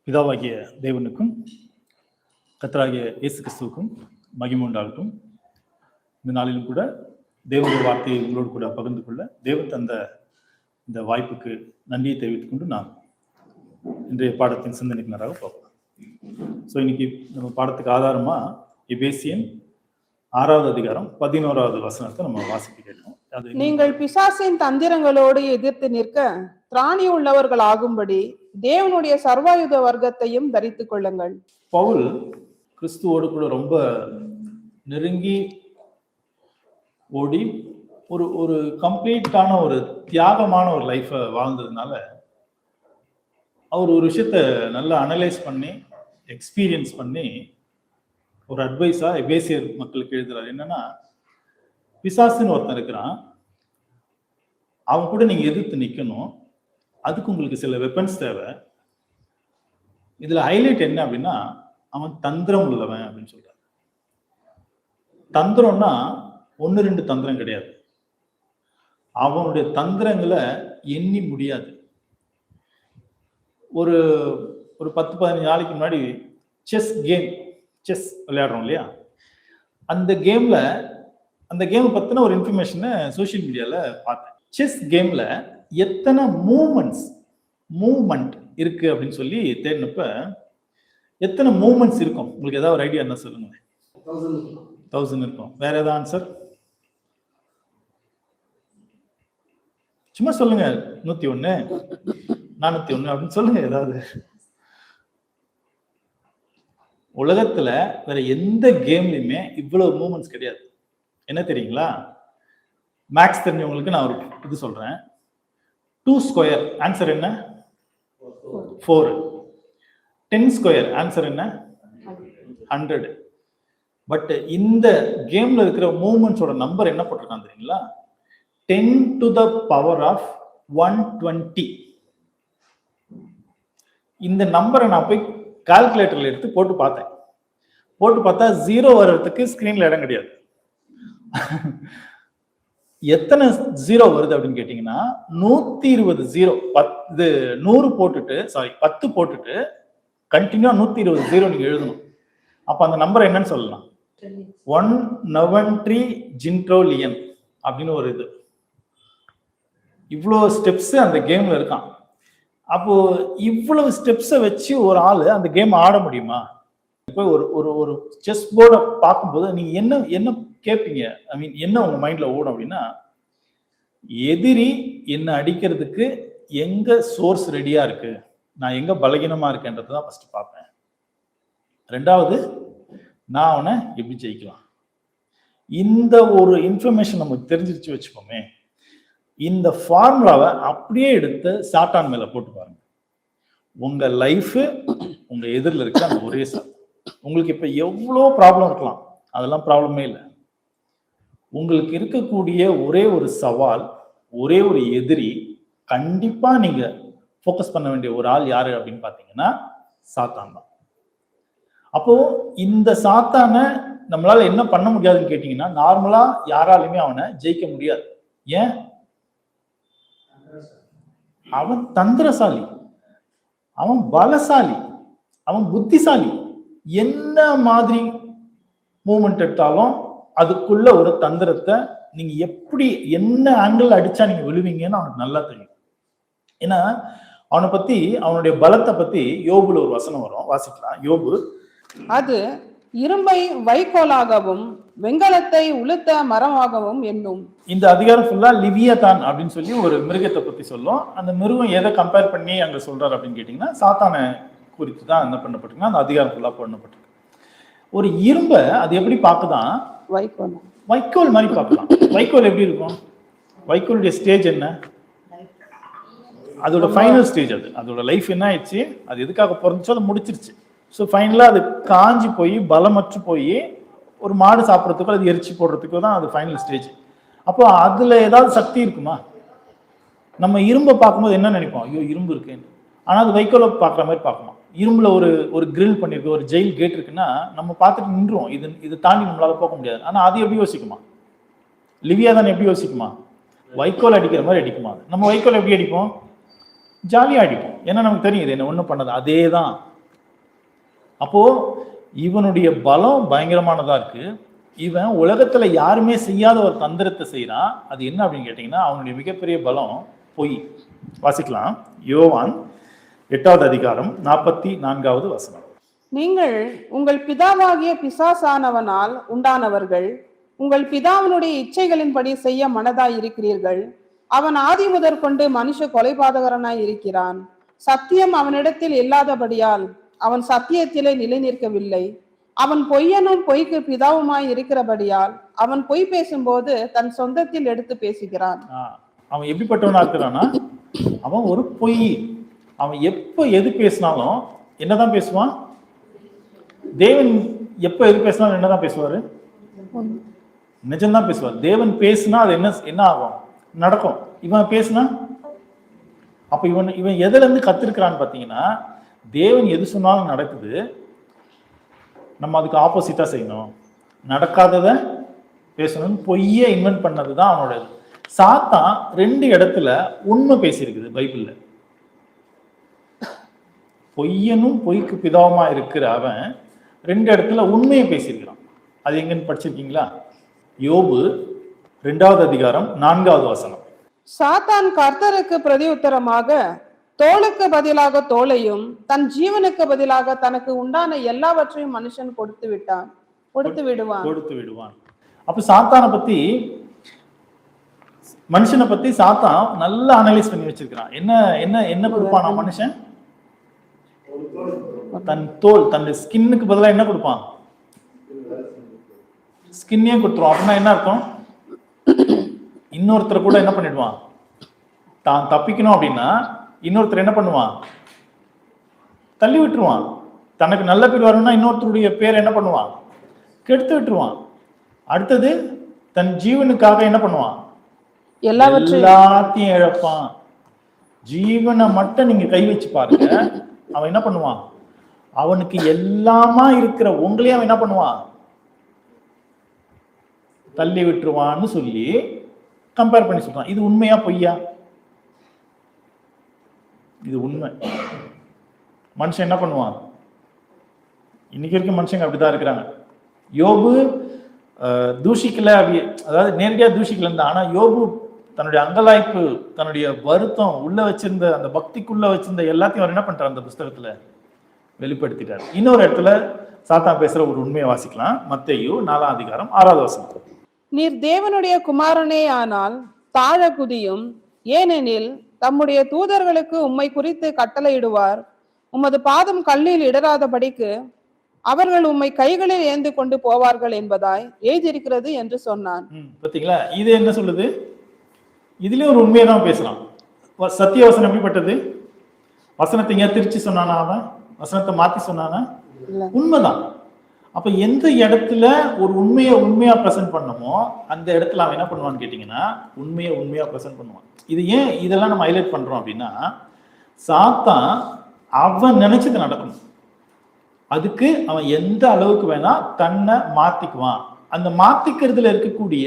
பிதாவாகிய தேவனுக்கும் கர்த்தராகிய இயேசு கிறிஸ்துவுக்கும் மகிமை உண்டாகட்டும். இந்த நாளிலும் கூட தேவனுடைய வார்த்தையை உங்களோடு கூட பகிர்ந்து கொள்ள தேவன் தந்த இந்த வாய்ப்புக்கு நன்றியை தெரிவித்துக் கொண்டு நான் இன்றைய பாடத்தின் சிந்தனைக்கு நேராக போகலாம். ஸோ இன்னைக்கு நம்ம பாடத்துக்கு ஆதாரமா எபேசியன் 6வது அதிகாரம் 11வது வசனத்தை நம்ம வாசிக்க கேட்டோம். நீங்கள் பிசாசின் தந்திரங்களோடு எதிர்த்து நிற்க திராணி உள்ளவர்கள் ஆகும்படி தேவனுடைய சர்வாயுத வர்க்கத்தையும் தரித்துக் கொள்ளுங்கள். பவுல் கிறிஸ்துவோடு கூட ரொம்ப நெருங்கி ஓடி ஒரு கம்ப்ளீட்டான ஒரு தியாகமான ஒரு லைஃபை வாழ்ந்ததுனால அவர் ஒரு விஷயத்த நல்லா அனலைஸ் பண்ணி எக்ஸ்பீரியன்ஸ் பண்ணி ஒரு அட்வைஸா எபேசியர் மக்களுக்கு எழுதுறாரு. என்னன்னா, பிசாசுன்னு ஒருத்தன் இருக்கிறான், அவன் கூட நீங்க எதிர்த்து நிக்கணும். அதுக்கு உங்களுக்கு சில வெப்பன்ஸ் தேவை. இதுல ஹைலைட் என்ன அப்படின்னா, அவன் தந்திரம் உள்ளவன் அப்படின்னு சொல்றாரு. தந்திரம்னா 1-2 தந்திரம் கிடையாது. அவனுடைய தந்திரங்களை எண்ணி முடியாது. ஒரு 10-15 நாளைக்கு முன்னாடி செஸ் விளையாடுறோம் இல்லையா, அந்த கேம் பத்தின ஒரு இன்ஃபர்மேஷனை சோசியல் மீடியால பார்த்தேன். செஸ் கேம்ல எத்தனை மூவ்மெண்ட் இருக்கு அப்படின்னு சொல்லி தேடினப்ப எத்தனை மூவ்மெண்ட்ஸ் இருக்கும் உங்களுக்கு ஏதாவது ஒரு ஐடியா என்ன சொல்லுங்க? 1000 இருக்கும். வேற ஏதாவது ஆன்சர்? சும்மா சொல்லுங்க. 101, 401 அப்படின்னு சொல்லுங்க ஏதாவது. உலகத்துல வேற எந்த கேம்லயுமே இவ்வளவு மூவ்மெண்ட்ஸ் கிடையாது. என்ன தெரியுங்களா? மேக்ஸ் தெரிஞ்சவங்களுக்கு நான் ஒரு இது சொல்றேன். 2 ஸ்கொயர் ஆன்சர் என்ன? 4. 10 ஸ்கொயர் ஆன்சர் என்ன? 100. பட் இந்த கேம்ல இருக்கிற மூவ்மெண்ட்ஸோட நம்பர் என்ன போட்டிருக்காங்க தெரியுங்களா? 10 to the power of 120. இந்த நம்பரை நான் போய் கால்குலேட்டர்ல எடுத்து போட்டு பார்த்தா 0 வர்றதுக்கு ஸ்கிரீன்ல இடம் கிடையாது. எத்தனை 0 வருது அப்படின்னு கேட்டீங்கன்னா 120 0. 100 போட்டுட்டு 10 போட்டுட்டு கண்டினியூா 120 0 நீங்க எழுதணும். அப்ப அந்த நம்பர் என்னன்னு சொல்லலாம்? 193 ஜின்ட்ரோலியன் அப்படின்னு ஒரு இது. இவ்வளவு ஸ்டெப்ஸ் அந்த கேம்ல இருக்கான். அப்போ இவ்வளவு ஸ்டெப்ஸை வச்சு ஒரு ஆளு அந்த கேம் ஆட முடியுமா? இப்போ ஒரு செஸ் போர்டை பார்க்கும்போது நீங்க என்ன கேட்பீங்க? ஐ மீன் என்ன உங்க மைண்ட்ல ஓடும் அப்படின்னா, எதிரி என்ன அடிக்கிறதுக்கு எங்க சோர்ஸ் ரெடியா இருக்கு, நான் எங்க பலகீனமா இருக்கேன்றதுதான் ஃபர்ஸ்ட் பார்ப்பேன். 2வது, நான் அவனை எப்படி ஜெயிக்கலாம். இந்த ஒரு இன்ஃபர்மேஷன் நமக்கு தெரிஞ்சிருச்சு வச்சுப்போமே, இந்த ஃபார்முலாவை அப்படியே எடுத்து சாத்தான் மேல போட்டு பாருங்க. உங்க லைஃப் உங்க எதிரில் இருக்க அந்த ஒரே உங்களுக்கு இப்ப எவ்வளோ ப்ராப்ளம் இருக்கலாம், அதெல்லாம் ப்ராப்ளமே இல்லை. உங்களுக்கு இருக்கக்கூடிய ஒரே ஒரு சவால், ஒரே ஒரு எதிரி, கண்டிப்பா நீங்க ஃபோக்கஸ் பண்ண வேண்டிய ஒரு ஆள் யாரு அப்படின்னு பாத்தீங்கன்னா சாத்தான் தான். அப்போ இந்த சாத்தானை நம்மளால என்ன பண்ண முடியாதுன்னு கேட்டீங்கன்னா, நார்மலா யாராலுமே அவனை ஜெயிக்க முடியாது. ஏன்? அவன் தந்திரசாலி, அவன் பலசாலி, அவன் புத்திசாலி. என்ன மாதிரி மூவ்மெண்ட் எடுத்தாலும் அதுக்குள்ள ஒரு தந்திரத்தை நீங்க எப்படி என்ன ஆங்கிள் அடிச்சா நீங்க விழுவீங்கன்னு அவனுக்கு நல்லா தெரியும். ஏன்னா அவனை பத்தி, அவனுடைய பலத்தை பத்தி யோபுல ஒரு வசனம் வரும், வாசிக்கலாம். யோபு, அது இரும்பை வைக்கோலாகவும் வெங்கலத்தை உளுத்த மரமாகவும் என்னும். இந்த அதிகாரம் ஃபுல்லா லிவியதான் அப்படின்னு சொல்லி ஒரு மிருகத்தை பத்தி சொல்லும். அந்த மிருகம் எதை கம்பேர் பண்ணி அங்க சொல்றாரு அப்படின்னு கேட்டீங்கன்னா, சாத்தானை குறித்து தான் என்ன பண்ணப்பட்டிருக்குன்னா அந்த அதிகாரம் ஃபுல்லா பண்ணப்பட்டிருக்கு. ஒரு இரும்பை அது எப்படி பார்க்குதான்? வைக்கோல் மாதிரி பார்க்கலாம். வைக்கோல் எப்படி இருக்கும்? வைக்கோலுடைய ஸ்டேஜ் என்ன? அதோட ஃபைனல் ஸ்டேஜ். அதோட லைஃப் என்ன ஆயிடுச்சு, அது எதுக்காக பிறந்துச்சோ அதை முடிச்சிருச்சு. ஸோ ஃபைனலாக அது காஞ்சி போய் பலமற்று போய் ஒரு மாடு சாப்பிட்றதுக்கோ அது எரிச்சு போடுறதுக்கோ தான் அது ஃபைனல் ஸ்டேஜ். அப்போ அதில் ஏதாவது சக்தி இருக்குமா? நம்ம இரும்பை பார்க்கும்போது என்ன நினைப்போம்? ஐயோ இரும்பு இருக்குன்னு. ஆனால் அது வைக்கோலை பார்க்குற மாதிரி பார்க்கணும். இரும்புல ஒரு கிரில் பண்ணியிருக்கு, ஒரு ஜெயில் கேட் இருக்குன்னா நம்ம பார்த்துட்டு நின்றுவோம், இது தாண்டி நம்மளால போக முடியாது. ஆனால் அது எப்படி யோசிக்குமா? லிவியா தான் எப்படி யோசிக்குமா? வைக்கோல் அடிக்கிற மாதிரி அடிக்குமா? நம்ம வைக்கோல் எப்படி அடிப்போம்? ஜாலியாக அடிப்போம். ஏன்னா நமக்கு தெரியும் இது என்ன ஒன்றும் பண்ணது. அதே தான் அப்போ இவனுடைய பலம் பயங்கரமானதா இருக்கு. இவன் உலகத்துல யாருமே செய்யாத ஒரு தந்திரத்தை செய்யறான். அது என்ன அப்படின்னு கேட்டீங்கன்னா, அவனுடைய மிகப்பெரிய பலம் பொய். வாசிக்கலாம். யோவான் 8வது அதிகாரம் 44வது வசனம். நீங்கள் உங்கள் பிதாவாகிய பிசாசானவனால் உண்டானவர்கள், உங்கள் பிதாவினுடைய இச்சைகளின்படி செய்ய மனதாய் இருக்கிறீர்கள். அவன் ஆதி முதற் கொண்டு மனுஷ கொலைபாதகரனாய் இருக்கிறான். சத்தியம் அவனிடத்தில் இல்லாதபடியால் அவன் சத்தியத்திலே நிலை நிற்கவில்லை. அவன் பொய்யனும் பொய்க்கு பிதாவுமாய் இருக்கிறபடியால் அவன் பொய் பேசும்போது தன் சொந்தத்தில் எடுத்து பேசுகிறான். அவன் எப்படிப்பட்டவனா இருக்கிறான்னா, அவன் ஒரு பொய். அவன் எப்ப எது பேசினாலும் என்னதான் பேசுவான்? தேவன் எப்ப எது பேசினாலும் என்னதான் பேசுவாரு? நிஜம்தான் பேசுவார். தேவன் பேசினா அது என்ன ஆகும்? நடக்கும். இவன் பேசினா அப்ப இவன் எதுல இருந்து கத்திருக்கிறான்னு பாத்தீங்கன்னா, தேவன் எது சொன்னாலும் நடக்குது, நம்ம அதுக்கு ஆப்போசிட்டா செய்யணும், நடக்காதத பேசணும்னு பொய்ய இன்வென்ட் பண்ணதுதான் அவனோட இது. சாத்தான் 2 இடத்துல உண்மை பேசியிருக்குது பைபிள்ல. பொய்யனும் பொய்க்கு பிதாவுமா இருக்கிற அவன் 2 இடத்துல உண்மையை பேசியிருக்கிறான். அது எங்கன்னு படிச்சிருக்கீங்களா? யோபு 2வது அதிகாரம் 4வது வசனம். சாத்தான் கர்த்தருக்கு பிரதி உத்தரமாக தோளுக்கு பதிலாக தோளையும் தன் ஜீவனுக்கு பதிலாக தனக்கு உண்டான எல்லாவற்றையும் மனுஷன் கொடுத்து விடுவான். அப்ப சாத்தானை பத்தி, மனுஷனை பத்தி சாத்தான் நல்லா அனலைஸ் பண்ணி வச்சிருக்கிறான். என்ன என்ன என்ன கொடுப்பானா மனுஷன்? தன் தோல், தன் ஸ்கின்னுக்கு பதிலாக என்ன கொடுப்பான்? ஸ்கின்னே கொடுத்துருவான். அப்படின்னா என்ன அர்த்தம்? இன்னொருத்தர் கூட என்ன பண்ணிடுவான்? தான் தப்பிக்கணும் அப்படின்னா இன்னொருத்தர் என்ன பண்ணுவான்? தள்ளி விட்டுருவான். தனக்கு நல்ல பேர் வரணும்னா இன்னொருத்தருடைய பேரை என்ன பண்ணுவான்? கெடுத்து விட்டுருவான். அடுத்தது தன் ஜீவனுக்காக என்ன பண்ணுவான்? எல்லாத்தையும் இழப்பான். ஜீவனை மட்டும் நீங்க கை வச்சு பாருங்க, அவன் என்ன பண்ணுவான்? அவனுக்கு எல்லாமா இருக்கிற உங்களையும் அவன் என்ன பண்ணுவான்? தள்ளி விட்டுருவான்னு சொல்லி கம்பேர் பண்ணி சொல்றான். இது உண்மையா பொய்யா? இது உண்மை. மனுஷன் என்ன பண்ணுவான்? இன்னைக்கு வரைக்கும் மனுஷங்க அப்படிதான் இருக்கிறாங்க. யோபு தூஷிக்கல, அதாவது நேரடியா தூஷிக்கல இருந்தா, ஆனா யோபு தன்னுடைய அங்கலாய்ப்பு, தன்னுடைய வருத்தம் உள்ள வச்சிருந்த அந்த பக்திக்குள்ள வச்சிருந்த எல்லாத்தையும் அவர் என்ன பண்றார்? அந்த புஸ்தகத்துல வெளிப்படுத்திட்டார். இன்னொரு இடத்துல சாத்தான் பேசுற ஒரு உண்மையை வாசிக்கலாம். மத்தேயு 4வது அதிகாரம் 6வது வசனம். நீர் தேவனுடைய குமாரனே ஆனால் தாழ குதியும், ஏனெனில் தம்முடைய தூதர்களுக்கு உம்மை குறித்து கட்டளையிடுவார். உமது பாதம் கல்லில் இடராதபடிக்கு அவர்கள் உம்மை கைகளில் ஏந்து கொண்டு போவார்கள் என்பதாய் எழுதியிருக்கிறது என்று சொன்னான். பாத்தீங்களா? இது என்ன சொல்லுது? இதுலயும் ஒரு உண்மையை தான் பேசுறான். சத்திய வசனம் எப்படிப்பட்டது? வசனத்தை இங்க திருச்சி சொன்னானா? அவன் வசனத்தை மாத்தி சொன்னானா? உண்மைதான். அப்ப எந்த இடத்துல ஒரு உண்மையா பிரசன்ட் பண்ணமோ அந்த இடத்துல அவன் என்ன பண்ணுவான்னு கேட்டீங்கன்னா, உண்மையா பிரசன்ட் பண்ணுவான். இது ஏன் இதெல்லாம் நம்ம ஹைலைட் பண்றோம் அப்படின்னா, சாத்தான் அவன் நினைச்சது நடக்கணும். அதுக்கு அவன் எந்த அளவுக்கு வேணா தன்னை மாத்திக்குவான். அந்த மாத்திக்கிறதுல இருக்கக்கூடிய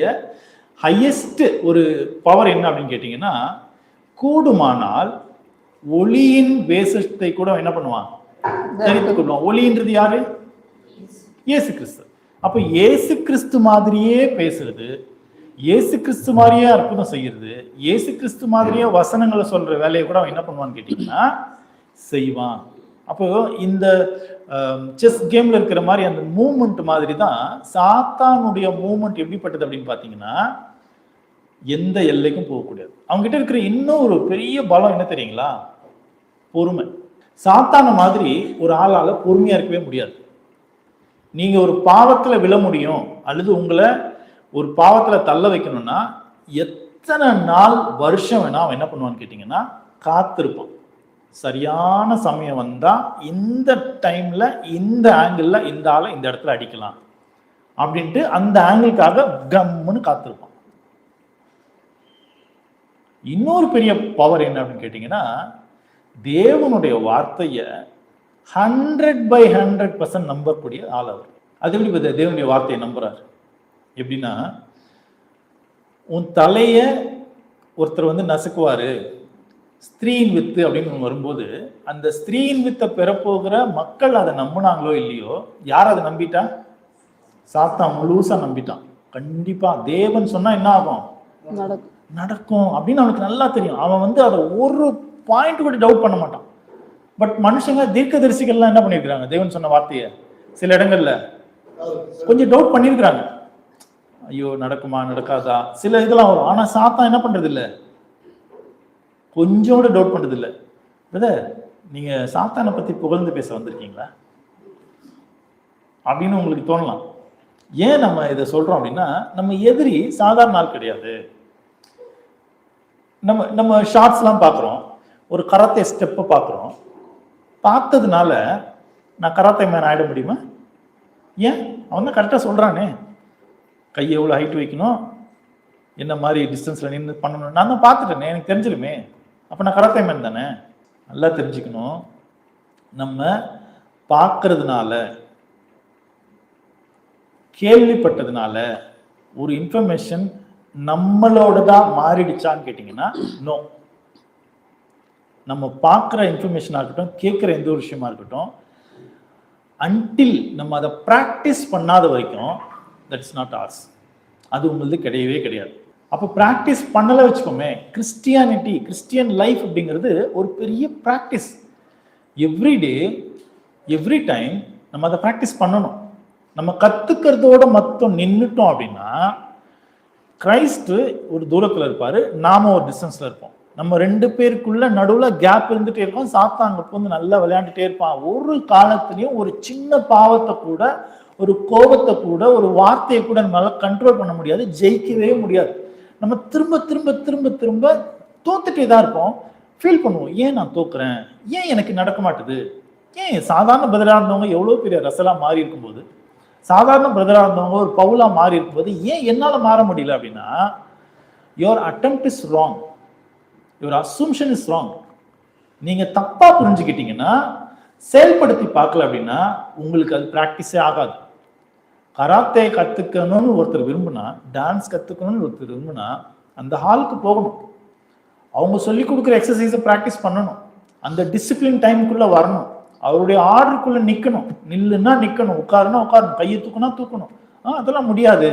ஹையஸ்ட் ஒரு பவர் என்ன அப்படின்னு கேட்டீங்கன்னா, கூடுமானால் ஒளியின் வேஷத்தை கூட என்ன பண்ணுவான்? தரித்துக் கொள்வான். ஒளின்றது யாரு? இயேசு கிறிஸ்து. அப்ப இயேசு கிறிஸ்து மாதிரியே பேசுறது, இயேசு கிறிஸ்து மாதிரியே அற்புதம் செய்யறது, இயேசு கிறிஸ்து மாதிரியே வசனங்களை சொல்ற வேலையை கூட அவன் என்ன பண்ணுவான்னு கேட்டீங்கன்னா செய்வான். அப்போ இந்த செஸ் கேம்ல இருக்கிற மாதிரி அந்த மூவ்மெண்ட் மாதிரி தான் சாத்தானுடைய மூவ்மெண்ட் எப்படிப்பட்டது அப்படின்னு பாத்தீங்கன்னா, எந்த எல்லைக்கும் போகக்கூடாது. அவங்க கிட்ட இருக்கிற இன்னும் ஒரு பெரிய பலம் என்ன தெரியுங்களா? பொறுமை. சாத்தான மாதிரி ஒரு ஆளால பொறுமையா இருக்கவே முடியாது. நீங்க ஒரு பாவத்துல விழ முடியும் அல்லது உங்களை ஒரு பாவத்துல தள்ள வைக்கணும்னா எத்தனை நாள் வருஷம் வேணா அவன் என்ன பண்ணுவான்னு கேட்டீங்கன்னா காத்திருப்பான். சரியான சமயம் வந்தா இந்த டைம்ல இந்த ஆங்கிள் இந்த ஆளை இந்த இடத்துல அடிக்கலாம் அப்படின்ட்டு அந்த ஆங்கிளுக்காக கம்முன்னு காத்திருப்பான். இன்னொரு பெரிய பவர் என்ன அப்படின்னு கேட்டீங்கன்னா, தேவனுடைய வார்த்தைய 100% நம்பக்கூடிய ஆள் அவர். அது எப்படி தேவனுடைய வார்த்தையை நம்புறாரு? எப்படின்னா, உன் தலைய ஒருத்தர் நசுக்குவாரு, ஸ்திரீயின் வித்து அப்படின்னு வரும்போது அந்த ஸ்திரீயின் வித்தை பெறப்போகிற மக்கள் அதை நம்பினாங்களோ இல்லையோ, யார் அதை நம்பிட்டா? சாத்தான் முழுசா நம்பிட்டான். கண்டிப்பா தேவன் சொன்னா என்ன ஆகும்? நடக்கும் அப்படின்னு அவனுக்கு நல்லா தெரியும். அவன் வந்து அதை ஒரு பாயிண்ட் கூட டவுட் பண்ண மாட்டான். பட் மனுஷங்க தீர்க்கதரிசிகள்லாம் என்ன பண்ணிருக்கிறாங்க? தேவன் சொன்ன வார்த்தையை சில இடங்கள்ல கொஞ்சம் டவுட் பண்ணிருக்கிறாங்க. ஐயோ நடக்குமா நடக்காதா, சில இதெல்லாம் வரும். ஆனா சாத்தான் என்ன பண்றது இல்ல, கொஞ்சோட டவுட் பண்றது இல்ல. பிரதர், நீங்க சாத்தானை பத்தி புகழ்ந்து பேச வந்திருக்கீங்களா அப்படின்னு உங்களுக்கு தோணலாம். ஏன் நம்ம இதை சொல்றோம் அப்படின்னா, நம்ம எதிரி சாதாரண ஆள் கிடையாது. நம்ம ஷார்ட்ஸ்லாம் பார்க்குறோம், ஒரு கராத்தே ஸ்டெப்பை பார்க்குறோம். பார்த்ததுனால நான் கராத்தே மேன் ஆயிட முடியுமா? ஏன்? அவன் தான் கரெக்டாக சொல்றானே, கையை எவ்வளோ ஹைட் வைக்கணும், என்ன மாதிரி டிஸ்டன்ஸ்ல நின்று பண்ணணும், நான் தான் பார்த்துட்டேனே, எனக்கு தெரிஞ்சிருமே. அப்போ நான் கராத்தே மேன் தானே. நல்லா தெரிஞ்சுக்கணும், நம்ம பார்க்கறதுனால கேள்விப்பட்டதுனால ஒரு இன்ஃபர்மேஷன் நம்மளோட தான் மாறிடுச்சான்னு கேட்டீங்கன்னா நோ. நம்ம பார்க்குற இன்ஃபர்மேஷனாக இருக்கட்டும், கேட்குற எந்த ஒரு விஷயமா இருக்கட்டும், அன்டில் நம்ம அதை ப்ராக்டிஸ் பண்ணாத வரைக்கும் தட்ஸ் நாட் ஆர்ஸ். அது உங்களுக்கு கிடையவே கிடையாது. அப்போ ப்ராக்டிஸ் பண்ணலை வச்சுக்கோமே. கிறிஸ்டியானிட்டி, கிறிஸ்டியன் லைஃப் அப்படிங்கிறது ஒரு பெரிய ப்ராக்டிஸ். எவ்ரிடே எவ்ரி டைம் நம்ம அதை ப்ராக்டிஸ் பண்ணணும். நம்ம கத்துக்கிறதோட மொத்தம் நின்றுட்டோம் அப்படின்னா, கிரைஸ்ட் ஒரு தூரத்தில் இருப்பாரு, நாம ஒரு டிஸ்டன்ஸ்ல இருப்போம். நம்ம ரெண்டு பேருக்குள்ள நடுவில் கேப் இருந்துட்டே இருக்கும். சாத்தான் அங்கே வந்து நல்லா விளையாண்டுட்டே இருப்பான். ஒரு காலத்துலயும் ஒரு சின்ன பாவத்தை கூட, ஒரு கோபத்தை கூட, ஒரு வார்த்தையை கூட நம்மளால கண்ட்ரோல் பண்ண முடியாது, ஜெயிக்கவே முடியாது. நம்ம திரும்ப திரும்ப திரும்ப திரும்ப தோத்துட்டே தான் இருப்போம். ஃபீல் பண்ணுவோம், ஏன் நான் தோக்குறேன், ஏன் எனக்கு நடக்க மாட்டுது, ஏன் சாதாரண பிரதராக இருந்தவங்க எவ்வளோ பெரிய ரசலா மாறி இருக்கும்போது, சாதாரண பிரதராக இருந்தவங்க ஒரு பவுலா மாறி இருக்கும்போது ஏன் என்னால் மாற முடியல அப்படின்னா, your attempt is wrong, your assumption is wrong. நீங்க தப்பா புரிஞ்சுக்கிட்டீங்கன்னா, செயல்படுத்தி பார்க்கல அப்படின்னா உங்களுக்கு அது ப்ராக்டிஸே ஆகாது. கராத்தே கத்துக்கணும்னு ஒருத்தர் விரும்புனா, டான்ஸ் கத்துக்கணும்னு ஒருத்தர் விரும்புனா, அந்த ஹாலுக்கு போகணும். அவங்க சொல்லி கொடுக்குற எக்ஸசைஸை ப்ராக்டிஸ் பண்ணணும். அந்த டிசிப்ளின் டைமுக்குள்ள வரணும். அவருடைய ஆர்டருக்குள்ள நிக்கணும். நில்லுன்னா நிக்கணும், உட்காருன்னா உட்காரணும், கையை தூக்குனா தூக்கணும். அதெல்லாம் முடியாது,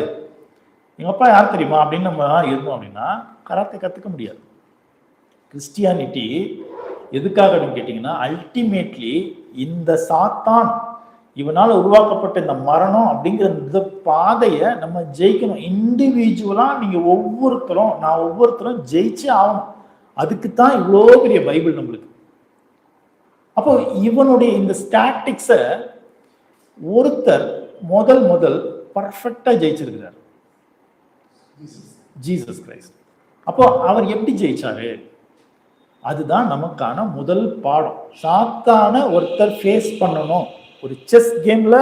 எங்க அப்பா யார் தெரியுமா அப்படின்னு நம்ம இருந்தோம் அப்படின்னா கராத்தே கத்துக்க முடியாது. கிறிஸ்டியானிட்டி எதுக்காக அப்படின்னு கேட்டீங்கன்னா, அல்டிமேட்லி இந்த சாத்தான் இவனால உருவாக்கப்பட்ட இந்த மரணம் அப்படிங்கிற இந்த பாதையை நம்ம ஜெயிக்கணும். இண்டிவிஜுவலா நீங்க ஒவ்வொருத்தரும், நான் ஒவ்வொருத்தரும் ஜெயிச்சே ஆகணும். அதுக்குத்தான் இவ்வளோ பெரிய பைபிள் நம்மளுக்கு. அப்போ இவனுடைய இந்த ஸ்டாட்டிக்ஸை ஒருத்தர் முதல் பர்ஃபெக்டா ஜெயிச்சிருக்கிறார், ஜீசஸ் கிரைஸ்ட். அப்போ அவர் எப்படி ஜெயிச்சாரு? அதுதான் நமக்கான முதல் பாடம். சாத்தான ஒருத்தர் ஃபேஸ் பண்ணணும். ஒரு செஸ் கேம்ல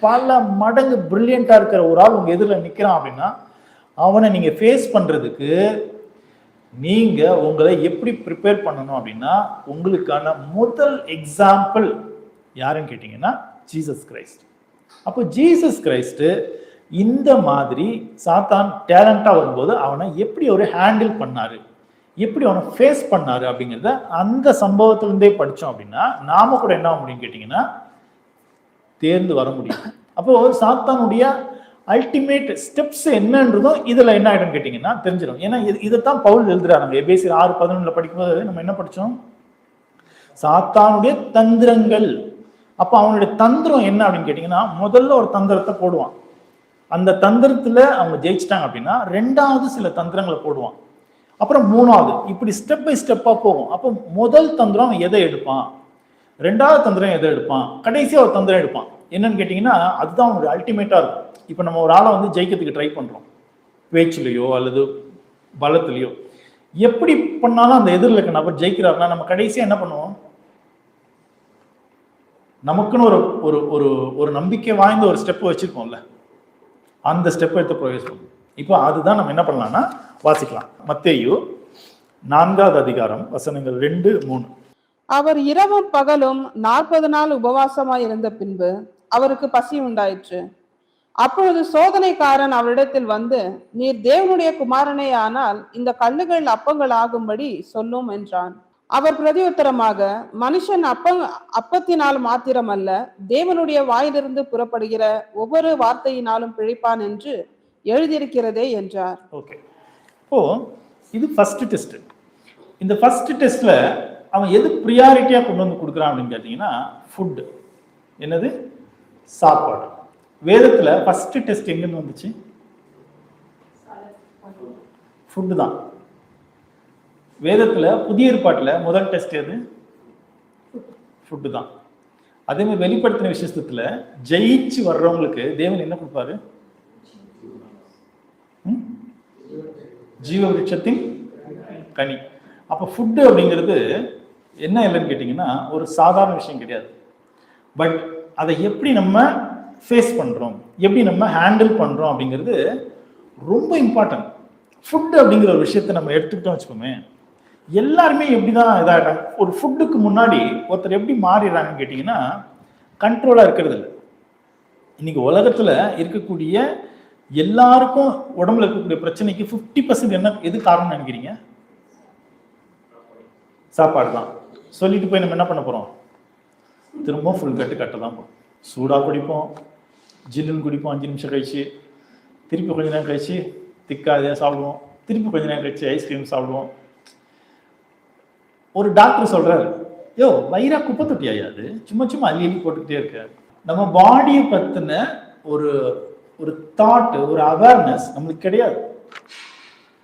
பல மடங்கு பிரில்லியண்டா இருக்கிற ஒரு ஆள் உங்க எதிரில் நிக்கிறான் அப்படின்னா, அவனை நீங்க ஃபேஸ் பண்றதுக்கு நீங்க உங்களை எப்படி ப்ரிப்பேர் பண்ணணும் அப்படின்னா, உங்களுக்கான முதல் எக்ஸாம்பிள் யாருன்னு கேட்டீங்கன்னா ஜீசஸ் கிரைஸ்ட். அப்போ ஜீசஸ் கிரைஸ்ட் இந்த மாதிரி சாத்தான் டேலண்டா வரும்போது அவனை எப்படி ஒரு ஹேண்டில் பண்ணாரு, எப்படி அவனை ஃபேஸ் பண்ணாரு அப்படிங்கிறத அந்த சம்பவத்திலிருந்தே படித்தோம் அப்படின்னா நாம கூட என்ன ஆக முடியும் கேட்டிங்கன்னா தேர்ந்து வர முடியும். அப்போ சாத்தானுடைய அல்டிமேட் ஸ்டெப்ஸ் என்னன்றதும் இதுல என்ன ஆயிடும் கேட்டீங்கன்னா தெரிஞ்சிடும். ஏன்னா இதைத்தான் பவுல் எழுதுறாங்க. எபேசியர் 6:11 படிக்கும்போது நம்ம என்ன படிச்சோம்? சாத்தானுடைய தந்திரங்கள். அப்ப அவனுடைய தந்திரம் என்ன அப்படின்னு கேட்டீங்கன்னா, முதல்ல ஒரு தந்திரத்தை போடுவான். அந்த தந்திரத்துல அவங்க ஜெயிச்சிட்டாங்க அப்படின்னா ரெண்டாவது சில தந்திரங்களை போடுவான், அப்புறம் மூணாவது, இப்படி ஸ்டெப் பை ஸ்டெப்பா போகும். அப்போ முதல் தந்திரம் எதை எடுப்பான், ரெண்டாவது தந்திரம் எதை எடுப்பான், கடைசியா ஒரு தந்திரம் எடுப்பான். என்னன்னு கேட்டீங்கன்னா அதுதான் அவனுடைய அல்டிமேட்டா இருக்கும். இப்போ நம்ம ஒரு ஆளை வந்து ஜெயிக்கிறதுக்கு ட்ரை பண்றோம், பேச்சுலையோ அல்லது பலத்திலையோ. எப்படி பண்ணாலும் அந்த எதிரில் இருக்க நபர் ஜெயிக்கிறாருன்னா நம்ம கடைசியா என்ன பண்ணுவோம்? நமக்குன்னு ஒரு ஒரு ஒரு ஒரு நம்பிக்கை வாய்ந்த ஒரு ஸ்டெப் வச்சிருக்கோம்ல, அந்த ஸ்டெப் எடுத்து பிரயோஜனம். இப்போ அதுதான் நம்ம என்ன பண்ணலாம்னா வாசிக்கலாம். மத்தேயு 4வது அதிகாரம் வசனங்கள் 2-3. அவர் இரவும் பகலும் 40 நாள் உபவாசமாய் இருந்த பின்பு அவருக்கு பசி உண்டாயிற்று. அப்பொழுது சோதனைக்காரன் அவரிடத்தில் வந்து, நீர் தேவனுடைய குமாரனே ஆனால் இந்த கல்லுகள் அப்பங்கள் ஆகும்படி சொல்லும் என்றான். அவர் பிரதியுத்தரமாக, மனுஷன் அப்பத்தினால் மாத்திரமல்ல, தேவனுடைய வாயிலிருந்து புறப்படுகிற ஒவ்வொரு வார்த்தையினாலும் பிழைப்பான் என்று எழுதியிருக்கிறதே என்றார். ஓகே, இப்போ இது ஃபர்ஸ்ட் டெஸ்ட். இந்த ஃபர்ஸ்ட் டெஸ்ட்ல அவன் எது ப்ரியாரிட்டியா கொண்டு வந்து கொடுக்குறான் அப்படின்னு கேட்டீங்கன்னா, ஃபுட். என்னது? சாப்பாடு. வேதத்துல ஃபர்ஸ்ட் டெஸ்ட் எங்கன்னு வந்துச்சு? ஃபுட்டு தான். வேதத்துல புதிய ஏற்பாட்டுல முதல் டெஸ்ட் எது? ஃபுட்டு தான். அதே மாதிரி வெளிப்படுத்தின விசேஷத்துல ஜெயிச்சு வர்றவங்களுக்கு தேவன் என்ன கொடுப்பாரு? ஜீவ விருட்சத்தின் கனி. அப்ப ஃபுட்டு அப்படிங்கிறது என்ன இல்லைன்னு கேட்டீங்கன்னா ஒரு சாதாரண விஷயம் கிடையாது. பட் அதை எப்படி நம்ம ஃபேஸ் பண்றோம், எப்படி நம்ம ஹேண்டில் பண்றோம் அப்படிங்கிறது ரொம்ப இம்பார்ட்டன்ட். ஃபுட் அப்படிங்கிற ஒரு விஷயத்த நம்ம எடுத்துக்கிட்டோம் வச்சுக்கோமே, எல்லாருமே எப்படிதான் இதாகிட்டாங்க. ஒரு ஃபுட்டுக்கு முன்னாடி ஒருத்தர் எப்படி மாறிடுறாங்கன்னு கேட்டீங்கன்னா கண்ட்ரோலா இருக்கிறது இல்லை. இன்னைக்கு உலகத்துல இருக்கக்கூடிய எல்லாருக்கும் உடம்புல இருக்கக்கூடிய பிரச்சனைக்கு 50% என்ன எது காரணம் நினைக்கிறீங்க? சாப்பாடு தான். சொல்லிட்டு போய் நம்ம என்ன பண்ண போறோம்? திரும்ப ஃபுல் கட்ட தான் போகும். சூடா குடிப்போம், ஜில்லுன்னு குடிப்போம், 5 நிமிஷம் கழிச்சு, திருப்பி கொஞ்ச நேரம் கழிச்சு திக்காதையா சாப்பிடுவோம், திருப்பி கொஞ்ச நேரம் கழிச்சு ஐஸ்கிரீம் சாப்பிடுவோம். ஒரு டாக்டர் சொல்றாரு, யோ வயிறா குப்பை தொட்டியா, அது சும்மா சும்மா அள்ளி போட்டுக்கிட்டே இருக்க. நம்ம பாடியை பத்தின ஒரு தாட், ஒரு அவேர்னஸ் நம்மளுக்கு கிடையாது.